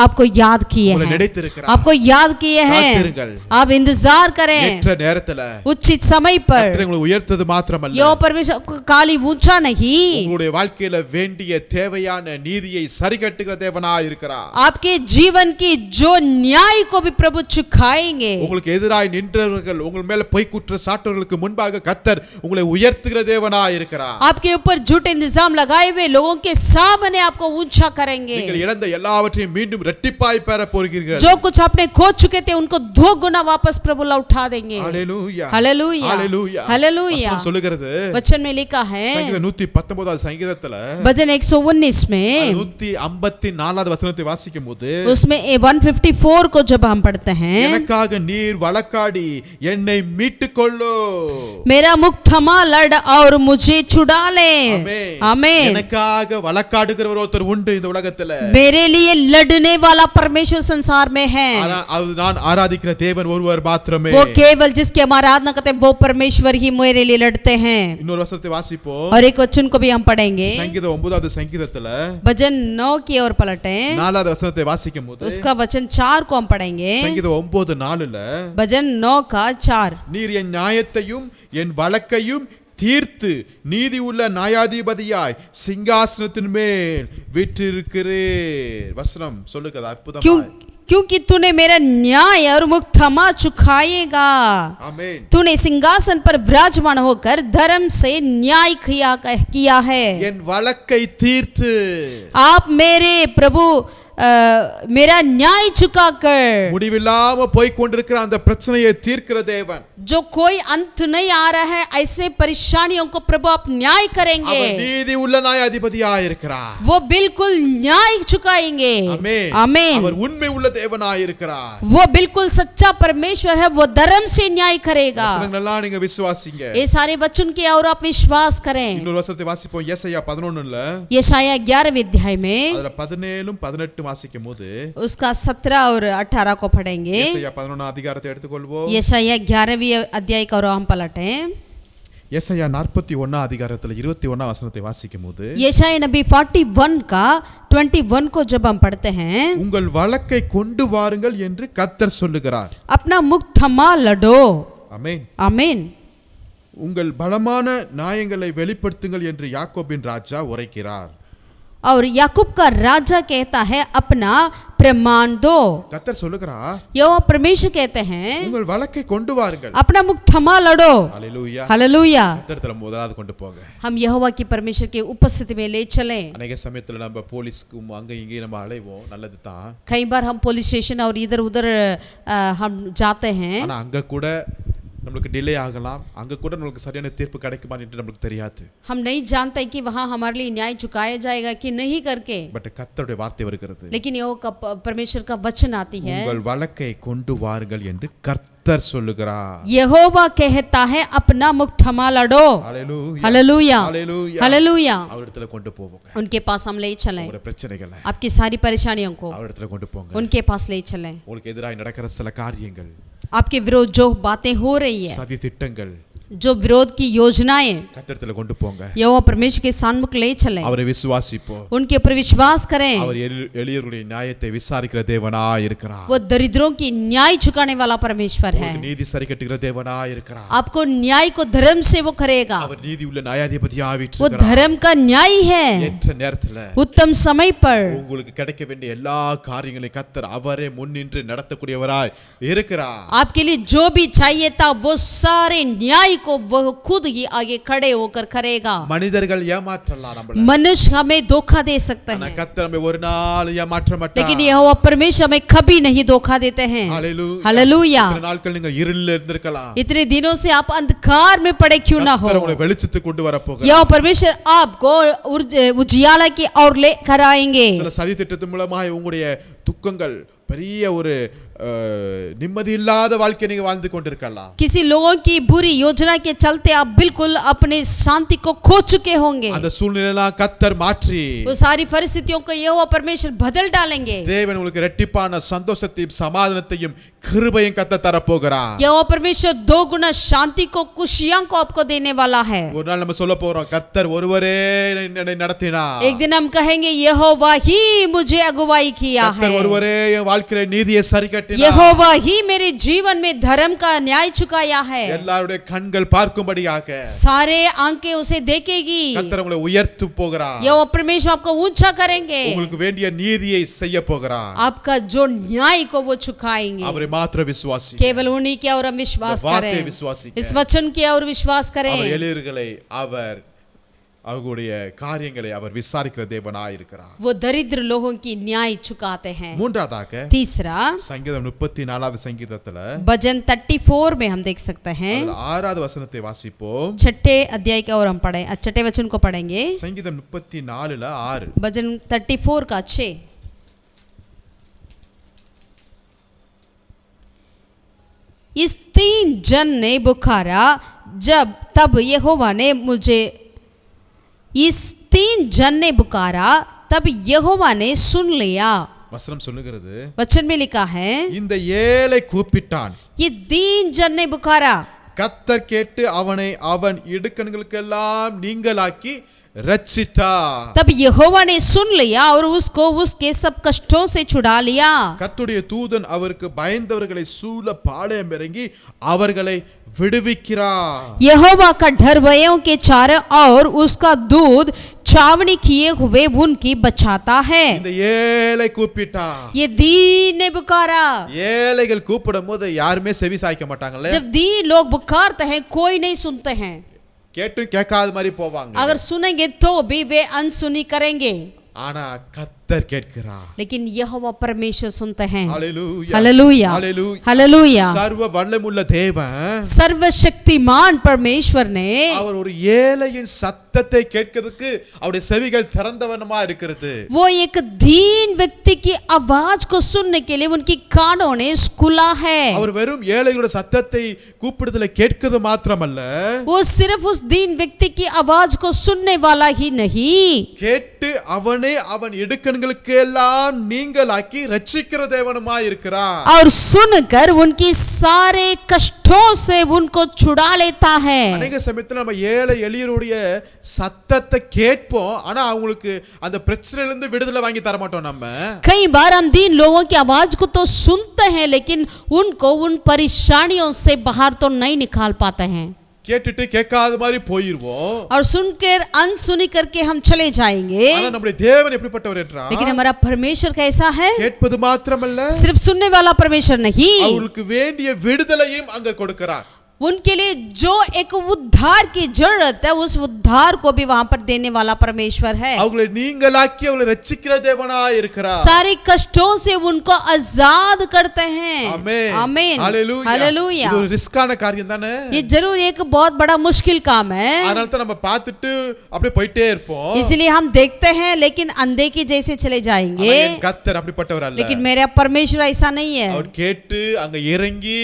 आपको याद किए உங்களை हैं. நினைத்திருக்கிறார். आपको याद किए हैं. காத்திருங்கள். आप इंतजार करें ஏற்ற நேரத்துல उचित समय पर. கர்த்தர் உங்களை உயர்த்தது மாத்திரமல்ல, यो परमेश्वर काली ऊंचा नहीं, உங்களுடைய வாழ்க்கையில வேண்டிய தேவையான நீதியை சரி கட்டுகிற தேவனாய் இருக்கிறார். आपके जीवन की जो न्याय को भी प्रभु चुकाएंगे. உங்களுக்கு எதிராய் நின்றவர்கள், உங்கள் மேல பொய் குற்றம் சாட்டுவர்களுக்கு முன்பாக கர்த்தர் உங்களை உயர்த்துகிற தேவனாய் இருக்கிறார். आपके ऊपर झूठे इंतजाम लगाए हुए लोगों के सामने आपको ऊंचा करेंगे. நீங்கள் இழந்த எல்லாவற்றையும் மீண்டும் இரட்டிப்பாய் பெற போகிறீர்கள். जो कुछ आपने खो चुके थे उनको 2 गुना वापस प्रभु लौटा देंगे. ஹalleluya. हालेलूया. ஹalleluya. हालेलूया. வசனம் சொல்லுகிறது, वचन में लिखा है சங்கீதம் 119வது சங்கீதத்துல भजन 119 में 154வது வசனத்தை வாசிக்கும்போது, उसमें 154 को जब हम पढ़ते हैं, எனக்காக நீர் வழக்காடி என்னை மீட்டுக் கொள்ளு. मेरा मुख थमा लड़ और मुझे छुड़ा ले. आमीन. எனக்காக வழக்காடுகிறவர் ஒருத்தர் உண்டு இந்த உலகத்துல. मेरे लिए लड़ने वाला परमेश्वर संसार में है. ஆனா அவர் அதாவது நான் ஆராதிக்கிற தேவன் ஒருவர் மாத்திரமே. वो केवल जिसकी हम आराधना करते हैं वो परमेश्वर ही मेरे लिए लड़ते हैं। இன்னொரு வசனத்தை வாசிப்போம். और एक वचन को भी हम पढ़ेंगे। சங்கீதம் 9வது சங்கீதத்துல भजन 9 की ओर पलटें। 4வது वசனத்தை வாசிக்கும்போது उसका वचन 4 को हम पढ़ेंगे। சங்கீதம் 9:4ல भजन 9 का 4 நீர் என் நியாயத்தையும் என் வழக்கையும் தீர்த்து நீதி உள்ள நியாயாதிபதியாய் சிங்காசனத்தின் மேல் வீற்றிருக்கிறீர். வசனம் சொல்லுகிறது அற்புதமாய். क्योंकि तूने मेरा न्याय और मुख थमा चुकाएगा। आमीन। तूने सिंहासन पर विराजमान होकर धर्म से न्याय किया है। என் வழக்கை தீர்த்து आप मेरे प्रभु मेरा न्याय चुकाकर முடிவில்லாம போய் கொண்டிருக்கிற அந்த பிரச்சனையை தீர்க்கிற தேவன். जो कोई अंत नहीं आ रहा है ऐसे परेशानियों को प्रभु आप न्याय करेंगे। அவர் நீதி உள்ள நியாயாதிபதியாய் இருக்கிறார். वो बिल्कुल न्याय चुकाएंगे। आमीन। आमीन। அவர் உண்மை உள்ள தேவனாய் இருக்கிறார். वो बिल्कुल सच्चा परमेश्वर है। वो धर्म से न्याय करेगा। வசனங்களெல்லாம் நீங்க விசுவாசிங்க. ये सारे वचन के और आप विश्वास करें। இன்னொரு வசனத்தை வாசிப்போம். ஏசாயா 11ல यशायाह 11वें अध्याय में அதுல 17 18 வாசிக்கும்போது उसका 17 और 18 को पढ़ेंगे। ஏசாயா 11 அதிகாரத்தை எடுத்துக்கொள்வோம். यशायाह 11वीं अध्याय का और हम पलटें। ஏசாயா 41 அதிகாரத்துல 21 வசனத்தை வாசிக்கும்போது यशायाह नबी 41 का 21 को जब हम पढ़ते हैं, உங்கள் வழக்கை கொண்டு வாருங்கள் என்று கர்த்தர் சொல்லுகிறார். अपना मुख थमा लड़ो। ஆமென். आमीन। உங்கள் பலமான நியாயங்களை வெளிப்படுத்துங்கள் என்று யாக்கோபின் ராஜா உரைக்கிறார். और याकूब का राजा कहता है अपना प्रमाण दो। கர்த்தர் சொல்லுகிறார் यहोवा परमेश्वर कहते हैं உங்கள் வழக்கை கொண்டு வாருங்கள். अपना मुख थमा लड़ो। ஹalleluya. हालेलुया। கர்த்தர்ல முதலாவது கொண்டு போங்க. हम यहोवा की परमेश्वर की उपस्थिति में ले चलें। अनेक சமயத்துல நம்ம போலீஸ்க்கும் அங்க இங்க நம்ம அலைவோம், நல்லது தான். कई बार हम पुलिस स्टेशन और इधर उधर हम जाते हैं, ஆனா அங்க கூட நமக்கு டிலே ஆகலாம், அங்க கூட நமக்கு சரியான தீர்ப்பு கிடைக்குமா என்று நமக்கு தெரியாது. हम नहीं जानते कि वहाँ हमारे लिए न्याय चुकाया जाएगा कि नहीं करके, பட் கர்த்தருடைய வார்த்தை வருகிறது. लेकिन यहोवा का परमेश्वर का वचन आती है, உங்கள் வழக்கை கொண்டு வாருங்கள் என்று கர்த்தர் சொல்லுகிறார். यहोवा कहता है अपना मुख थमा लड़ो। ஹalleluya. हालेलुया। ஹalleluya. हालेलुया। அவரிடத்துல கொண்டு போவோங்க. उनके पास हम ले चलें। உங்க பிரச்சனைகளை आपकी सारी परेशानियों को அவரிடத்துல கொண்டு போங்க. उनके पास ले चलें। உங்களுக்கு எதிராக நடக்கிற சில காரியங்கள், आपके विरोध जो बातें हो रही है, சதி திட்டங்கள், जो विरोध की योजनाएं, கர்த்தரிடத்துல கொண்டு போங்க. यहोवा परमेश्वर के सन्मुख ले चलें। அவரை விசுவாசிப்போம். उनके ऊपर विश्वास करें। அவர் எளியவர்களுடைய நியாயத்தை விசாரிக்கிற தேவனாய் இருக்கிறார். वो दरिद्रों की न्याय चुकाने वाला परमेश्वर है। நீதி சரி கட்டுகிற தேவனாய் இருக்கிறார். आपको न्याय को धर्म से वो करेगा। அவர் நீதி உள்ள நியாயாதிபதியாய் वो வீற்றிருக்கிறார். धर्म का न्याय है। ஏற்ற நேரத்துல उत्तम समय पर உங்களுக்கு கிடைக்க வேண்டிய எல்லா காரியங்களையும் கர்த்தர் அவரே முன்னின்று நடத்தக்கூடியவராய் இருக்கிறார். आपके लिए जो भी चाहिए था वो सारे न्याय को वो खुद ही आगे खड़े होकर करेगा। மனிதர்கள் ஏமாற்றலாம் நம்மள, मनुष्य हमें धोखा दे सकते ஆனா हैं, கர்த்தர் நம்மை ஒரு நாள் ஏமாற்ற மாட்டார். लेकिन यहोवा परमेश्वर हमें कभी नहीं धोखा देते हैं। ஹalleluya. हालेलुया। இத்தனை நாட்கள் நீங்க இருள்ல இருந்திருக்கலாம், इतने दिनों से आप अंधकार में पड़े क्यों ना हो, கர்த்தர் உங்களை வெளிச்சத்துக்கு கொண்டு வர போகிறார். यहोवा परमेश्वर आपको उजियाला की ओर लेकर आएंगे। சில சதி திட்டத்தின் மூலமாக உங்களுடைய துக்கங்கள் பெரிய ஒரு நிம்மதி இல்லாத வாழ்க்கை நீங்க வாழ்ந்து கொண்டிருக்கலாம். किसी लोगों की बुरी योजना के चलते आप बिल्कुल अपने शांति को खो चुके होंगे। அந்த சூழ்நிலையெல்லாம் கர்த்தர் மாற்றி वो सारी परिस्थितियों को यहोवा परमेश्वर बदल डालेंगे। தேவன் உங்களுக்கு இரட்டிப்பான சந்தோஷத்தையும் சமாதானத்தையும் கிருபையும் கர்த்தர் தர போகிறார். यहोवा परमेश्वर दो गुना शांति को खुशियां को आपको देने वाला है। ஒரு நாள் நம்ம சொல்ல போறோம், கர்த்தர் ஒருவரே என்னை நடத்தினார். एक दिन हम कहेंगे यहोवा ही मुझे अगुवाई किया है, கர்த்தர் ஒருவரே என் வாழ்க்கையில நீதியை சரி கட்டினார். यहोवा ही मेरे जीवन में धर्म का न्याय चुकाया है। எல்லாருடைய கண்கள் பார்க்கும்படியாக सारे आंखें उसे देखेगी। கர்த்தர் உங்களை உயர்த்து போகிறார். यहोवा परमेश्वर आपको ऊंचा करेंगे। உங்களுக்கு வேண்டிய நீதியை செய்ய போகிறார். आपका जो न्याय को वो चुकाएंगे। அவரை மாத்திர விசுவாசி. केवल उन्हीं की और हम विश्वास வார்த்தை करें, விசுவாசிக்க. इस वचन की और विश्वास அவர் करें। எளியவர்களை அவர் அவருடைய காரியங்களை அவர் விசாரிக்கிற தேவனாய் இருக்கிறார். वो दरिद्र लोगों की न्याय चुकाते हैं। மூன்றாவதாக तीसरा சங்கீதம் 34வது சங்கீதத்துல भजन 34 में हम देख सकते हैं, அதுல 6வது வசனத்தை வாசிப்போம். छठे अध्याय का और हम पढ़े छठे वचन को पढ़ेंगे। சங்கீதம் 34ல 6. भजन 34 का 6। इस 3 जन ने पुकारा जब तब यहोवा ने मुझे, इस 3 जन ने पुकारा तब यहोवा ने सुन लिया। வசனம் சொல்லுகிறது, वचन में लिखा है, இந்த ஏழை கூப்பிட்டான், ये दीन जन ने पुकारा, கர்த்தர் கேட்டு அவனை அவன் இடுக்கண்களுக்கெல்லாம் நீங்களாக்கி ரட்சித்தார். तब यहोवा ने सुन लिया और उसको उसके सब कष्टों से छुड़ा लिया. கர்த்தருடைய தூதன் அவருக்கு பயந்தவர்களை சூழ பாளையம் இறங்கி அவர்களை விடுவிக்கிறார். यहोवा का डर भयों के चारों ओर उसका दूध छावनी किए हुए उनकी बचाता है. இந்த ஏழை கூப்பிட்டா, ये दीन ने पुकारा. ஏழைகள் கூப்பிடும் போது யாருமே செவி சாய்க்க மாட்டாங்கல்ல. जब दीन लोग पुकारते हैं कोई नहीं सुनते हैं. கேட்டும் கேட்காத மாதிரி போவாங்க. अगर सुनेंगे तो भी वे अनसुनी करेंगे. ஆனா கர்த்தர் கேட்கிறார். लेकिन यहोवा परमेश्वर सुनते हैं. Hallelujah, hallelujah, hallelujah, hallelujah. சர்வ வல்லமுள்ள தேவன், सर्वशक्तिमान परमेश्वर ने அவர் ஒரு ஏழையின் சத்தத்தை கேட்கிறதுக்கு அவருடைய செவிகள் திறந்தவனமா இருக்கிறது. वो एक दीन व्यक्ति की आवाज को सुनने के लिए उनकी कानों ने खुला है. அவர் வெறும் ஏழையோட சத்தத்தை கூப்பிடுதலை கேட்கிறது மாத்திரமல்ல, वो सिर्फ उस दीन व्यक्ति की आवाज को सुनने वाला ही नहीं, கேட்டு அவனே அவன் இடுக்கண்களுக்கு எல்லாம் நீங்களாக்கி ரட்சிக்கிற தேவனுமா இருக்கிறார். और सुनकर उनकी सारे कष्टों से उनको छुड़ा लेता है. அநேக சமயத்துல நம்ம ஏழை எளியருடைய சத்தத்தை கேட்போம், ஆனா அவங்களுக்கு அந்த பிரச்சனையில இருந்து விடுதலை வாங்கி தர மாட்டோம். நம்ம कई बार हम दीन लोगों की आवाज को तो सुनते हैं लेकिन उनको उन परेशानियों से बाहर तो नहीं निकाल पाते हैं. கேட்டுட்டு கேட்காத மாதிரி போயிருவோம். और सुनकर अनसुनी करके हम चले जाएंगे. ஆனா நம்முடைய தேவன் எப்படிப்பட்டவர் என்றால், लेकिन हमारा परमेश्वर कैसा है? கேட்பது மாத்திரமல்ல, सिर्फ सुनने वाला परमेश्वर नहीं, அவங்களுக்கு வேண்டிய விடுதலையும் அங்க கொடுக்கிறார். उनके लिए जो एक उद्धार की जरूरत है उस उद्धार को भी वहां पर देने वाला परमेश्वर है. அவங்களை நீங்களாக்கி அவங்களை ரட்சிக்கிற தேவனா இருக்கிறார். सारे कष्टों से उनको आजाद करते हैं. आमीन, आमीन, हालेलूया. हालेलूया. இது ஒரு ரிஸ்கான காரியம் தானே. ये जरूर एक बहुत बड़ा मुश्किल काम है. அதனால தான் நம்ம பார்த்துட்டு அப்படியே போயிட்டே இருப்போம். इसलिए हम देखते हैं लेकिन अंधे की जैसे चले जाएंगे. கர்த்தர் அப்படிப்பட்டவர் அல்ல. लेकिन मेरा परमेश्वर ऐसा नहीं है. அவர் கேட்டு அங்க இறங்கி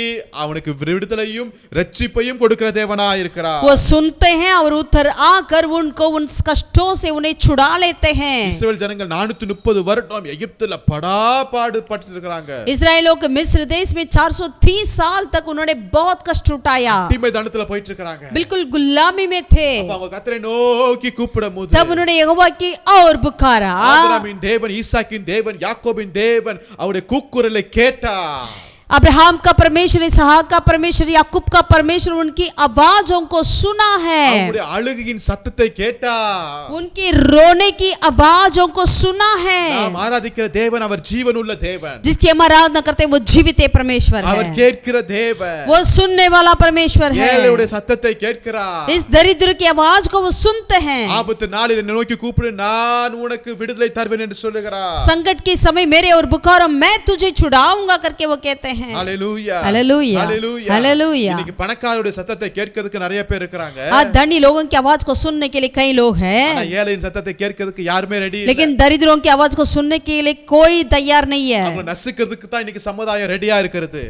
அவனுக்கு விடுதலையும் ரட்சிப்பையும் கொடுக்கிற தேவனா இருக்கிறார். वो सुनते हैं और उतर आकर उनको उन कष्टों से उन्हें छुड़ा लेते हैं. இஸ்ரவேல் ஜனங்கள் 430 வருடம் எகிப்துல படாபாடு பட்டு இருக்காங்க. इस्राएलियों के मिस्र देश में 430 साल तक उन्होंने बहुत कष्ट उठाया. அடிமைத்தனத்துல போயிட்டு இருக்காங்க. बिल्कुल गुलामी में थे. அவங்க கர்த்தரை நோக்கி கூப்பிடும்போது, तब उन्होंने यहोवा की और पुकारा. ஆபிரகாமின் தேவன், ஈசாக்கின் தேவன், யாக்கோபின் தேவன் அவருடைய கூக்குரலை கேட்டார். अब्राहम का परमेश्वर, इसहाक का परमेश्वर, याकूब का परमेश्वर उनकी आवाजों को सुना है. அவருடைய அழுகையின் சத்தத்தை கேட்டார். उनकी रोने की आवाजों को सुना है. நாம் ஆராதிக்கிற தேவன் அவர் ஜீவனுள்ள தேவன். जिसकी हम आराधना करते हैं वो जीवित परमेश्वर அவர் है. கேட்கிற தேவன். वो सुनने वाला परमेश्वर है. ஏழையுடைய சத்தத்தை கேட்கிறார். इस दरिद्र की आवाज को वो सुनते हैं. ஆபத்து நாளில் என்னை நோக்கி கூப்பிடு, நான் உனக்கு விடுதலை தருவேன் என்று சொல்லுகிறார். संकट के समय मेरे और पुकारो, मैं तुझे छुड़ाऊंगा करके वो कहते हैं. हालेलुया, हालेलुया, हालेलुया, हालेलुया. இன்னைக்கு பணக்காரருடைய சத்தத்தை கேட்கிறதுக்கு நிறைய பேர் இருக்காங்க. आज धनी लोगों की आवाज को सुनने के लिए कई लोग ஆனா हैं, ஏழையின் சத்தத்தை கேட்கிறதுக்கு யாருமே ரெடி இல்ல. लेकिन दरिद्रों की आवाज को सुनने के लिए कोई तैयार नहीं அவங்க है. நசுக்கிறதுக்கு தான் இன்னைக்கு சமுதாயம் ரெடியா இருக்கிறது.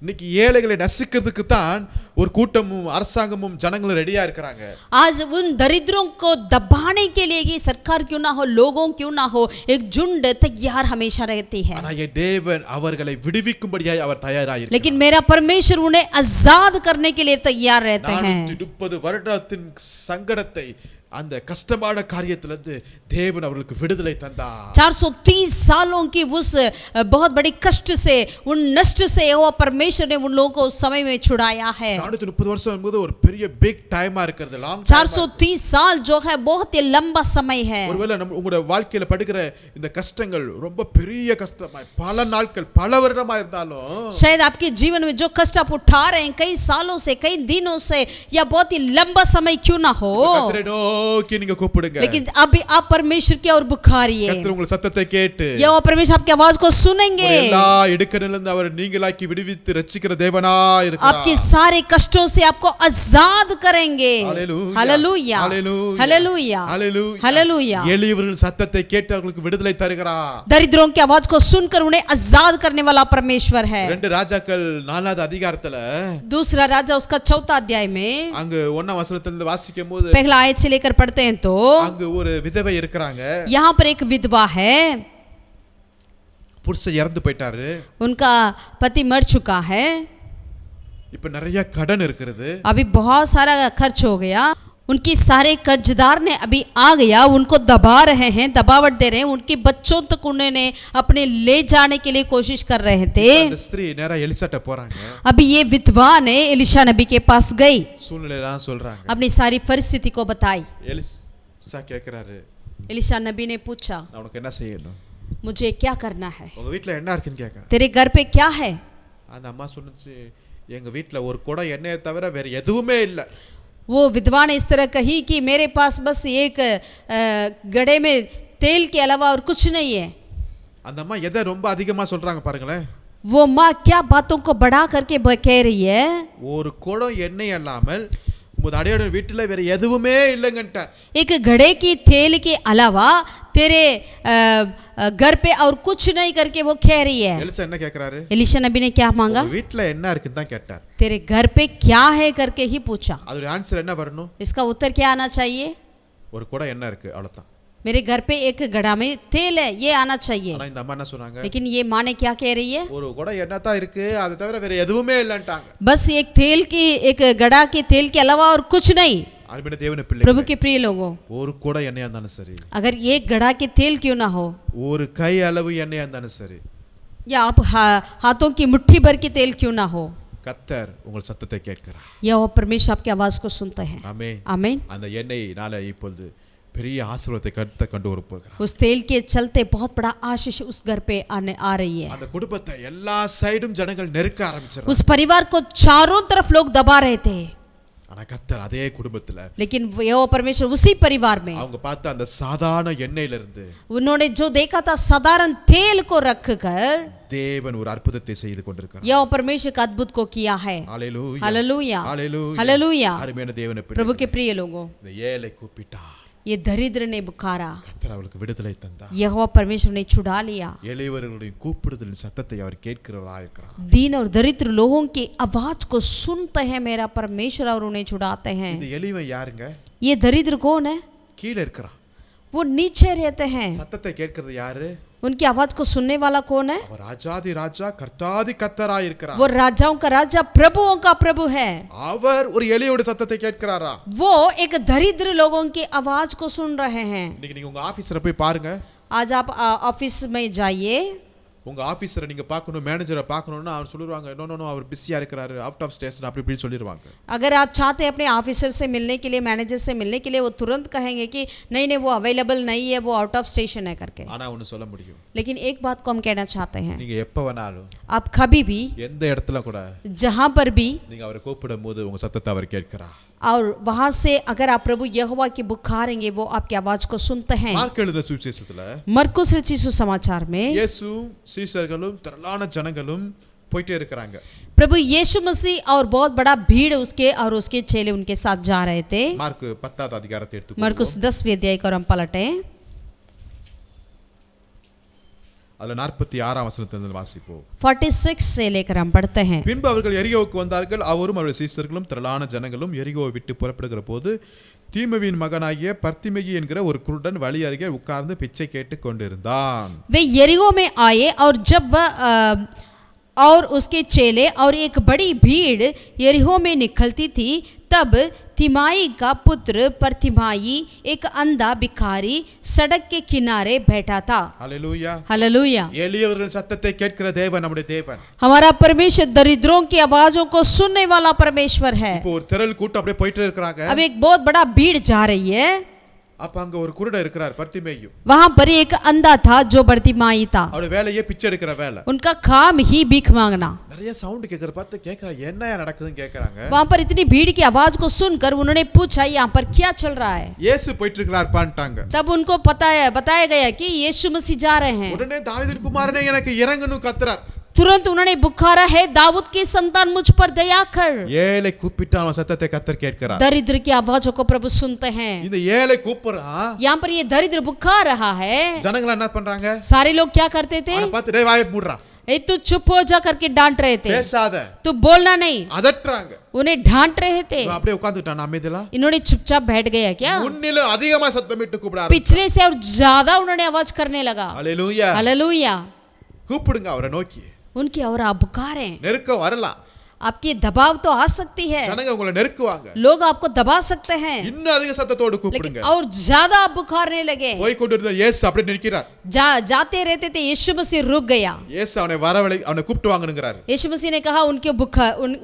இன்னைக்கு ஏழைகளை நசுக்கிறதுக்கு தான் ஒரு கூட்டமும் அரசாங்கமும் ஜனங்களும் ரெடியா இருக்கிறாங்க. आज उन दरिद्रों को दबाने के लिए ही सरकार क्यों ना हो, लोगों क्यों ना हो, एक झुंड तैयार हमेशा रहती है. ஆனா என் தேவன் அவர்களை விடுவிக்கும்படியாய் அவர் தயாராயிருக்கிறார். लेकिन मेरा परमेश्वर उन्हें आजाद करने के लिए तैयार रहते हैं. 430 வருடத்தின் சங்கடத்தை, அந்த கஷ்டமான காரியத்திலிருந்து தேவன் அவர்களுக்கு விடுதலை தந்தார். 430 सालों की उस बहुत बड़ी कष्ट से, उन नष्ट से यहोवा परमेश्वर ने उन लोगों को उस समय में छुड़ाया है. 430 வருஷம் என்பது ஒரு பெரிய பிக் டைமா இருக்குது. லாங் 430 साल जो है बहुत ही लंबा समय है. ஒருவேளை நம்ம உங்களுடைய வாழ்க்கையில படுகிற இந்த கஷ்டங்கள் ரொம்ப பெரிய கஷ்டமாய் பல நாட்கள் பல வருடமா இருந்தாலும், शायद आपके जीवन में जो कष्ट आप उठा रहे हैं कई सालों से, कई दिनों से, या बहुत ही लंबा समय क्यों ना हो, கர்த்தரை நோக்கி நீங்க கூப்பிடுங்க. लेकिन अभी आप परमेश्वर की ओर पुकारिए. கர்த்தர் உங்கள் சத்தத்தை கேட்டு यहोवा परमेश्वर आपकी आवाज को सुनेंगे. எல்லா இடுக்கணிலிருந்து அவர் நீங்களாக்கி விடுவித்து ரட்சிக்கிற தேவனா இருக்கிறார். आपके सारे कष्टों से आपको आजाद करेंगे. हालेलुया, हालेलुया, हालेलुया, हालेलुया, हालेलुया. हालेलुया. எளியவர்கள் சத்தத்தை கேட்டு அவர்களுக்கு விடுதலை தருகிறார். दरिद्रों की आवाज को सुनकर उन्हें आजाद करने वाला परमेश्वर है. 2 ராஜாக்கள் 4வது அதிகாரத்துல दूसरा राजा उसका 4था अध्याय में அங்க 1ஆம் வசனத்திலிருந்து வாசிக்கும்போது, पहला आयत से लेकर पढ़ते हैं तो அங்க ஒரு விதவை இருக்கிறாங்க. यहाँ पर एक विधवा है. புருஷன் இறந்து போயிட்டாரு, उनका पति मर चुका है, இப்ப நிறைய கடன் இருக்கிறது, अभी बहुत सारा खर्च हो गया, उनकी सारे कर्जदार ने अभी आ गया, उनको दबा रहे हैं, दबावट दे रहे हैं, उनके बच्चों तक उन्होंने अपने ले जाने के लिए कोशिश कर रहे थे। அந்த ஸ்திரீ நேரா எலிசாட்ட போறாங்க, अभी ये विधवा ने एलिशा नबी के पास गई, சூழ்நிலையெல்லாம் சொல்றாங்க, अपनी सारी परिस्थिति को बताई। எலிசா கேக்குறாரு, एलिशा नबी ने पूछा, நான் உனக்கு என்ன செய்யணும், मुझे क्या करना है, உங்க வீட்ல என்ன இருக்குன்னு கேக்குறாரு। तेरे घर पे क्या है? அந்த அம்மா சொன்னுச்சு, எங்க வீட்ல ஒரு குடம் எண்ணெயை தவிர வேற எதுவுமே இல்ல। वो विधवा ने इस तरह कही कि मेरे पास बस एक गड़े में तेल के अलावा और कुछ नहीं है। அந்த அம்மா எதை ரொம்ப அதிகமா சொல்றாங்க பாருங்களேன், वो माँ क्या बातों को बढ़ा करके कह रही है, ஒரு குடம் எண்ணெய் இல்லாமல் உமது அடியாரின் வீட்டுல வேற எதுவுமே இல்லைங்கன்ட்ட। एक घड़े की तेल के अलावा तेरे घर पे और कुछ नहीं करके वो कह रही है। எலிசா என்ன கேக்குறாரு, एलिशा नबी ने क्या मांगा, உங்க வீட்ல என்ன இருக்குன்னு தான் கேட்டார்। तेरे घर पे क्या है करके ही पूछा। அதோட ஆன்சர் என்ன வரணும், इसका उत्तर क्या आना चाहिए, ஒரு குடம் எண்ணெய் இருக்கு அவ்வளவுதான்। मेरे घर पे एक घड़ा में तेल है, ये आना चाहिए। ஆனா இந்த அம்மா என்ன சொன்னாங்க, लेकिन ये माँ ने क्या कह रही है, ஒரு குடம் எண்ணெய் தான் இருக்கு, அது தவிர வேற எதுவுமே இல்லன்ட்டாங்க। बस एक तेल की, एक घड़ा के तेल के अलावा और कुछ नहीं। அருமையான தேவனுடைய प्रभु பிள்ளைகளே, के प्रिय लोगों, ஒரு குடம் எண்ணெயா இருந்தாலும் சரி, अगर एक घड़ा के तेल क्यों ना हो, ஒரு கை அளவு எண்ணெயா இருந்தாலும் சரி, या आप हाथों की मुट्ठी भर के तेल क्यों ना हो, கர்த்தர் உங்கள் சத்தத்தை கேட்கிறார்। यह परमेश्वर आपकी आवाज को सुनते हैं। ஆமென்। आमीन। அந்த எண்ணெய்னால இப்பொழுது பெரிய ஆசீர்வாதத்தை கர்த்தர் கொண்டு வர போகிறார்। उस तेल के चलते बहुत बड़ा आशीष उस घर पे आने आ रही है। அந்த குடும்பத்தை எல்லா சைடும் ஜனங்கள் நெருக்க ஆரம்பிச்சாங்க, उस परिवार को चारों तरफ लोग दबा रहे थे, ஆனா கர்த்தர் அதே குடும்பத்துல लेकिन यह परमेश्वर उसी परिवार में, அவங்க பார்த்த அந்த சாதாரண எண்ணெயில இருந்து उन्होंने जो देखा था साधारण तेल को रखकर தேவன் ஒரு அற்புதத்தை செய்து கொண்டிருக்கிறார்। यह परमेश्वर का अद्भुत को किया है। ஹalleluya, हालेलुया, ஹalleluya, हालेलुया। அருமையான தேவனே, प्रभु के प्रिय लोगों, இந்த ஏழை கூப்பிட்டா ये दरिद्र ने पुकारा, கர்த்தர் அவளுக்கு விடுதலை தந்தார்। यहोवा परमेश्वर ने छुड़ा लिया। எளியவர்களுடைய கூப்பிடுதலின் சத்தத்தை அவர் கேட்கிறவராய் இருக்கிறார்। दीन और दरिद्र लोगों की आवाज को सुनते हैं मेरा परमेश्वर और उन्हें छुड़ाते हैं। இந்த எளியவன் யாருங்க, ये दरिद्र कौन है, கீழே இருக்கிறான், वो नीचे रहते हैं, சத்தத்தை கேட்கிறது யாரு, उनकी आवाज को सुनने वाला कौन है, அவர் ராஜாதி ராஜா கர்த்தாதி கர்த்தராய் இருக்கிறார்। वो राजाओं का राजा प्रभुओं का प्रभु है। அவர் ஒரு எளியோட சத்தத்தை கேட்கிறாரா, वो एक दरिद्र लोगों की आवाज को सुन रहे हैं। இன்னைக்கு நீங்க உங்க ஆபீஸ்ல போய் பாருங்க, आज आप ऑफिस में जाइए, உங்க ஆபீசரை நீங்க பார்க்கணும், மேனேஜரை பார்க்கணும்னா அவர் சொல்லிடுவாங்க, நோ நோ நோ அவர் பிஸியா இருக்கிறாரு, அவுட் ஆஃப் ஸ்டேஷன் அப்படி இப்படி சொல்லிடுவாங்க। अगर आप चाहते हैं अपने ऑफिसर से मिलने के लिए, मैनेजर से मिलने के लिए, वो तुरंत कहेंगे कि नहीं नहीं वो अवेलेबल नहीं है, वो आउट ऑफ स्टेशन है करके। ஆனா ஒன்னு சொல்ல முடியும், लेकिन एक बात को हम कहना चाहते हैं, நீங்க எப்ப வேணாலும் आप कभी भी எந்த இடத்துல கூட जहां पर भी, நீங்க அவரை கூப்பிடும்போது உங்க சத்தத்தை அவர் கேட்கிறார்। और वहां से अगर आप प्रभु यहोवा की पुकारेंगे, वो आपकी आवाज को सुनते हैं। மார்க் எழுதின சுவிசேஷத்துல मरकुस रचित सुसमाचार में இயேசு சீஷர்களும் திரளான ஜனங்களும் போயிட்டே இருக்காங்க। प्रभु यीशु मसीह और बहुत बड़ा भीड़ उसके और उसके चेले उनके साथ जा रहे थे। மார்க் 10வது அதிகாரத்தை எடுத்துக்கோங்க, मरकुस 10वें अध्याय को हम पलटें, அதுல 46ஆம் வசனத்திலிருந்து வாசிப்போம்। 46 से लेकर हम पढ़ते हैं। பின்பு அவர்கள் எரிகோவுக்கு வந்தார்கள், அவரும் அவருடைய சீஷர்களும் திரளான ஜனங்களும் எரிகோவை விட்டு புறப்படுகிற போது தீமவியின் மகனாகிய பர்த்திமெயி என்கிற ஒரு குருடன் வழி அருகே உட்கார்ந்து பிச்சை கேட்டு கொண்டிருந்தான்। वे यरीहो में आए और जब वह और उसके चेले और एक बड़ी भीड़ यरीहो में निकलती थी, तब तिमाई का पुत्र परतिमाई एक अंधा भिखारी सड़क के किनारे बैठा था। हालेलुया, हालेलुया। எளியவர்கள் சத்தத்தை கேட்கிற தேவன் நம்முடைய தேவன்। हमारा परमेश्वर दरिद्रों की आवाजों को सुनने वाला परमेश्वर है। இப்போ ஒரு திரள் கூட்டம் அப்படியே போயிட்டே இருக்காங்க। अब एक बहुत बड़ा भीड़ जा रही है। அப்ப அங்க ஒரு குருடன் இருக்கிறார், பர்த்திமேயு। वहां पर एक अंधा था जो बर्तिमाई था। அவருடைய வேலையே பிச்சை எடுக்கிற வேலை। उनका काम ही भीख मांगना। நிறைய சவுண்ட் கேக்குற பார்த்து கேக்குறாங்க, என்னையா நடக்குதுன்னு கேக்குறாங்க। वहां पर इतनी भीड़ की आवाज को सुनकर उन्होंने पूछा यहाँ पर क्या चल रहा है। இயேசு போயிட்டு இருக்கிறார் பான்ட்டாங்க। तब उनको बताया गया कि यीशु मसीह जा रहे हैं। உடனே தாவீதின் குமாரனே எனக்கு இறங்குன்னு கத்துறார்। तुरंत उन्होंने पुकारा है, दाऊद की संतान मुझ पर दया कर। ஏழை கூப்பிட்டான் சத்தத்தை கர்த்தர் கேட்கிறார்। दरिद्र की आवाजों को प्रभु सुनते हैं। இந்த ஏழை கூப்பிடுறான், यहाँ पर ये दरिद्र पुकार रहा है। ஜனங்கள் என்ன பண்றாங்க, सारे लोग क्या करते थे, அவனை பார்த்து டேய் வாயை மூடுறா, ए तू चुप हो जा करके डांट रहे थे, பேசாத, तू बोलना नहीं, அதட்றாங்க। उन्हें डांट रहे थे। இவன் அப்படியே உட்கார்ந்துட்டான் அமைதியா। इन्होंने चुपचाप बैठ गया क्या, முன்னில அதிகமா சத்தமிட்டு கூப்பிட पिछले से और ज्यादा उन्होंने आवाज करने लगा। हालेलुया। हालेलुया। கூப்பிடுங்க அவரை நோக்கி. उनकी और आप पुकारें। நெருக்கம் வரலாம், आपकी दबाव तो आ सकती है, ஜனங்க உங்களை நெருக்குவாங்க. लोग आपको दबा सकते हैं, இன்னும் அதிக சத்தத்தோடு लेकिन கூப்பிடுங்க. और ज्यादा आप पुकारने लगे। போய் கொண்டிருந்த இயேசு அப்படியே நிற்கிறார். जाते रहते थे, यीशु मसीह रुक गया। இயேசு அவனை வரவழை அவனை கூப்பிட்டு வாங்கணுங்கிறார். यीशु मसीह ने कहा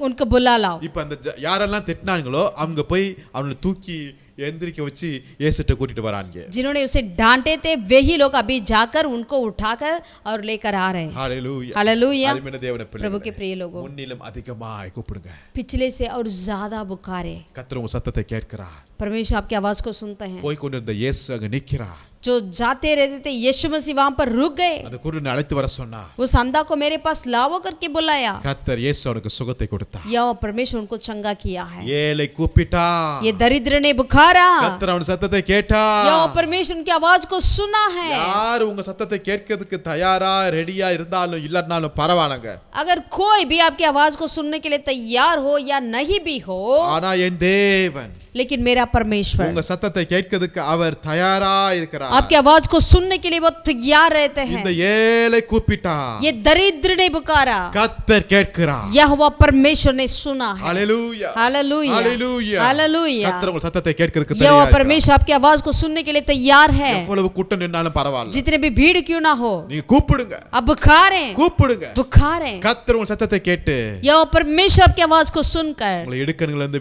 उनको बुला लाओ। இப்ப அந்த யாரெல்லாம் திட்டினாங்களோ அவங்க போய் அவனை தூக்கி எந்திரிக்க வச்சு இயேசுட்ட கூட்டிட்டு வராங்க. जिन्होंने उसे डांटे थे वही लोग अभी जाकर उनको उठाकर और लेकर आ रहे हैं। Hallelujah, hallelujah. அருமையான தேவனுடைய பிள்ளைகளே, प्रभु के प्रिय लोगों, முன்னிலும் அதிகமாய் கூப்பிடுங்க. पिछले से और ज्यादा पुकारे। கர்த்தர் உங்க சத்தத்தை கேட்கிறார். परमेश्वर आपकी आवाज को सुनते हैं। போய் கொண்டிருந்த இயேசு அங்க நிற்கிறார். जो जाते रहते थे यीशु मसीह वहां पर रुक गए। அந்த குருடனை அழைத்து வர சொன்னார். उस अंधा को मेरे पास लाओ करके बुलाया। கர்த்தர் இயேசு அவனுக்கு சுகத்தை கொடுத்தார். यह परमेश्वर उनको चंगा किया है। ஏழை கூப்பிட்டா, ये दरिद्र ने बुखारा, கர்த்தர் அவன் சத்தத்தை கேட்டார். यह परमेश्वर उनकी आवाज को सुना है। யார் உங்க சத்தத்தை கேட்கிறதுக்கு தயாரா ரெடியா இருந்தாலும் இல்லனாலும் பரவாயில்லைங்க. अगर कोई भी आपकी आवाज को सुनने के लिए तैयार हो या नहीं भी हो, ஆனா என் தேவன் लेकिन मेरा परमेश्वर உங்க சத்தத்தை கேட்கிறதுக்கு அவர் தயாரா இருக்கிறார். आपकी आवाज को सुनने के लिए वो तैयार रहते இந்த हैं। ஏழை கூப்பிட்டா, ये दरिद्र ने पुकारा, கர்த்தர் கேட்கிறார். यहोवा परमेश्वर ने सुना है। ஹalleluya, हालेलुया, ஹalleluya, हालेलुया। கர்த்தர் உங்க சத்தத்தை கேட்கிறதுக்கு यहोवा தயாரா இருக்கிறார். परमेश्वर आपकी आवाज को सुनने के लिए तैयार है। எவ்வளவு கூட்டம் நின்னாலும் பரவாயில்லை, जितने भी भीड़ क्यों ना हो, நீங்க கூப்பிடுங்க, अब बुखारें கூப்பிடுங்க. बुखारें। கர்த்தர் உங்க சத்தத்தை கேட்டு यहोवा परमेश्वर आपकी आवाज को सुनकर உங்களை இடுக்கண்களிலிருந்து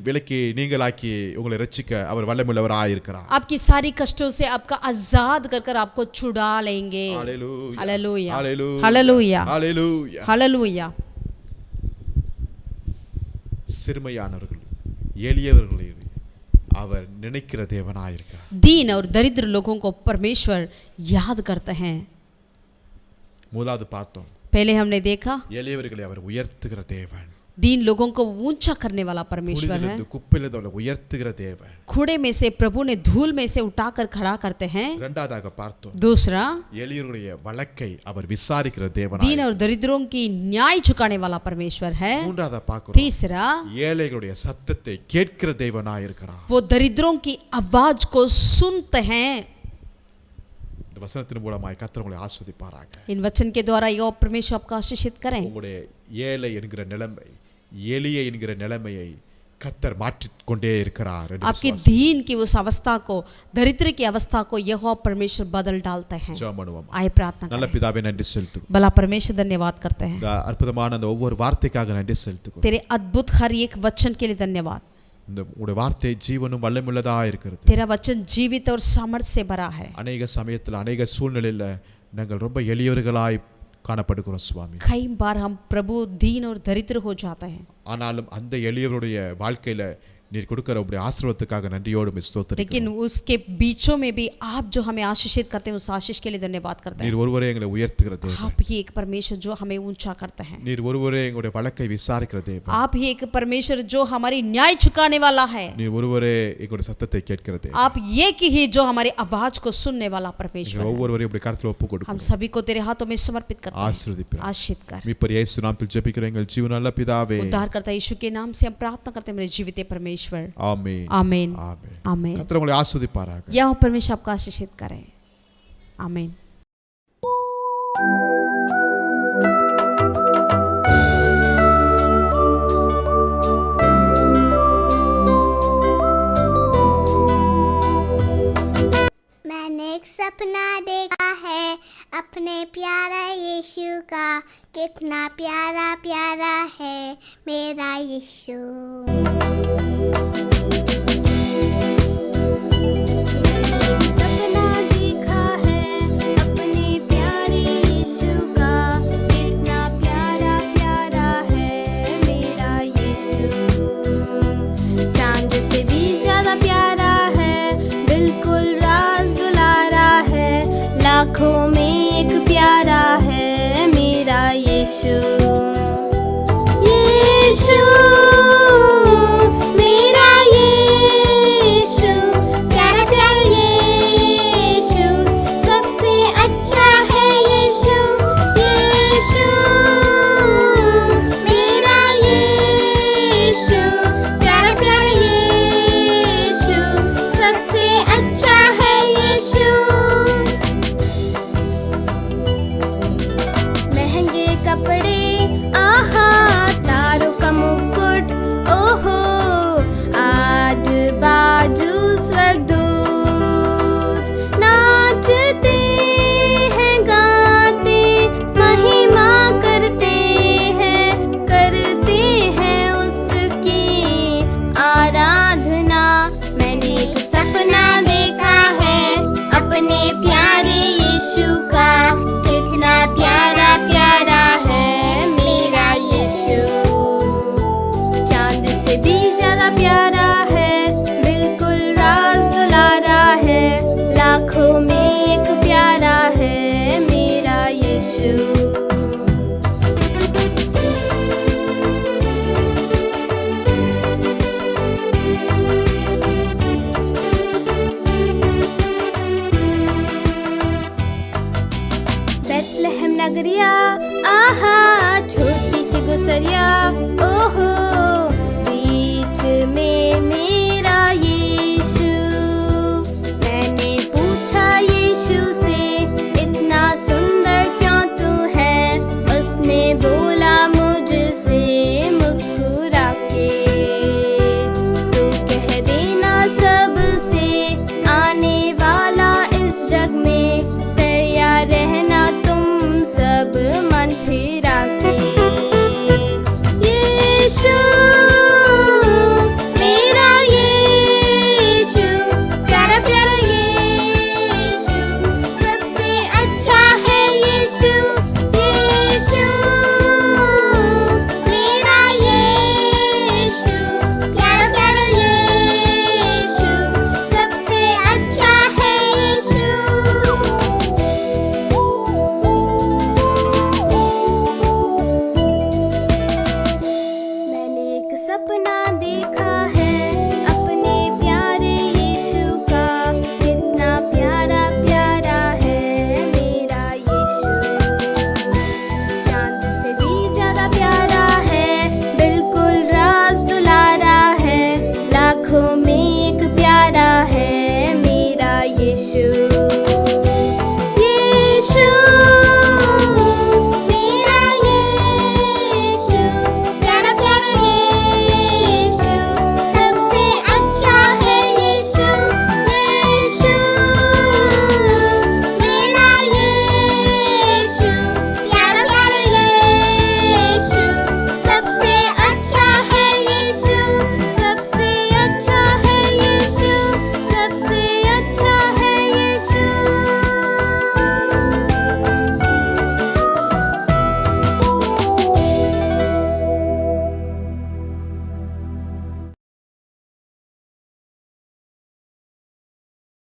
விலக்கி நீங்களாக்கி உங்களை ரட்சிக்க அவர் வல்லமையுள்ளவராய் இருக்கிறார். आपकी सारी कष्टों से आपका आजाद कर आपको छुड़ा लेंगे। ஹalleluya, हालेलुया, ஹalleluya, हालेलुया, ஹalleluya. हालेलुया। சிறுமையானவர்கள் எளியவர்களை அவர் நினைக்கிற தேவனாய் இருக்கிறார். दीन और दरिद्र लोगों को परमेश्वर याद करते हैं। முதலாவது பார்த்தோம், पहले हमने देखा எளியவர்களை அவர் உயர்த்துகிற தேவன். दीन लोगों को ऊंचा करने वाला परमेश्वर है। குழியிலிருந்து குப்பையிலிருந்து அவரை உயர்த்துகிற தேவன். कूड़े में से प्रभु ने धूल में से उठाकर खड़ा करते हैं। இரண்டாவதாக பார்த்தோம், दूसरा, எளியவருடைய வழக்கை அவர் விசாரிக்கிற தேவனாய். दीन और दरिद्रों की न्याय चुकाने वाला परमेश्वर है। மூன்றாவதாக பார்க்கிறோம், तीसरा, ஏழைகளுடைய சத்தத்தை கேட்கிற தேவனாய் இருக்கிறார். वो दरिद्रों की आवाज को सुनते हैं। இந்த வசனத்தின் மூலமாய் கர்த்தர் உங்களை ஆசீர்வதிப்பாராக. इन वचन के द्वारा यहोवा परमेश्वर आपको आशीषित करें। உங்களுடைய ஏழை என்கிற நிலைமை, எளிய என்கிற நிலைமையை கர்த்தர் மாற்றிக்கொண்டே இருக்கிறார் என்று आपकी விசுவாசி. दीन की उस अवस्था को, दरिद्र की अवस्था को यहोवा परमेश्वर बदल डालते हैं। ஜெபம் பண்ணுவோம். आए प्रार्थना நல்ல करें। பிதாவே நன்றி செலுத்துகிறோம். भला परमेश्वर धन्यवाद करते हैं। இந்த அற்புதமான அந்த ஒவ்வொரு வார்த்தைக்காக நன்றி செலுத்துகிறோம். तेरे अद्भुत हर एक वचन के लिए धन्यवाद। இந்த உங்களுடைய வார்த்தை ஜீவனும் வல்லமுள்ளதா இருக்கிறது. तेरा वचन जीवित और सामर्थ्य से भरा है। அநேக சமயத்தில் அநேக சூழ்நிலையில நாங்கள் ரொம்ப எளியவர்களாய் காணப்படுகிறோம் சுவாமி. कई बार हम प्रभु दीन और दरिद्र हो जाते हैं, ஆனாலும் அந்த எளியவருடைய வாழ்க்கையில நீர் கொடுக்கிற உங்களுடைய ஆசீர்வாதத்துக்காக நன்றியோடு ஸ்தோத்திரிக்கிறோம். लेकिन उसके बीचों में भी आप जो हमें आशीषित करते हैं, उस आशीष के लिए धन्यवाद करते हैं। நீர் ஒருவரே எங்களை உயர்த்துகிற தேவன். आप ही एक परमेश्वर जो हमें ऊंचा करते हैं। நீர் ஒருவரே எங்களுடைய வழக்கை விசாரிக்கிற தேவன். आप ही एक परमेश्वर जो हमारी न्याय चुकाने वाला है। நீர் ஒருவரே எங்களுடைய சத்தத்தை கேட்கிற தேவன். आप एक ही जो हमारी आवाज को सुनने वाला परमेश्वर है। ஒவ்வொருவரையும் இப்படி கருத்தில் ஒப்பு हम கொடுக்கிறோம். सभी को तेरे हाथों में समर्पित करते हैं। ஆசீர்வதிப்பீர். आशीष कर। மீட்பர் இயேசு நாமத்தில் ஜெபிக்கிறோம் எங்கள் ஜீவனுள்ள பிதாவே. उद्धारकर्ता यीशु के नाम से हम प्रार्थना करते हैं, मेरे जीवित परमेश्वर। ஆமென். आमीन, ஆமென். आमीन। கர்த்தர் உங்களை ஆசீர்வதிப்பாராக. यह परमेश्वर आपको आशीषित करे। आमीन। मैंने एक सपना देखा है अपने प्यारा यीशु का, कितना प्यारा प्यारा है मेरा यीशु। सपना देखा है अपने प्यारे यीशु का, कितना प्यारा प्यारा है मेरा यीशु। चांद से भी ज्यादा प्यारा है, बिल्कुल राज दुलारा है, लाखों में एक प्यारा है मेरा यीशु। यीशु मेरा यीशु, प्यारा प्यारा यीशु, सबसे अच्छा है यीशु। यीशु मेरा यीशु, प्यारा प्यारा यीशु, सबसे अच्छा है यीशु। प्यारे यीशु का, कितना प्यारा प्यारा है मेरा यीशु। चांद से भी ज्यादा प्यारा है, बिल्कुल राज दुलारा है, लाखों में एक प्यारा है मेरा यीशु। बेथलेहम नगरिया, आहा छोटी सी गुसरिया, ओहो बीच में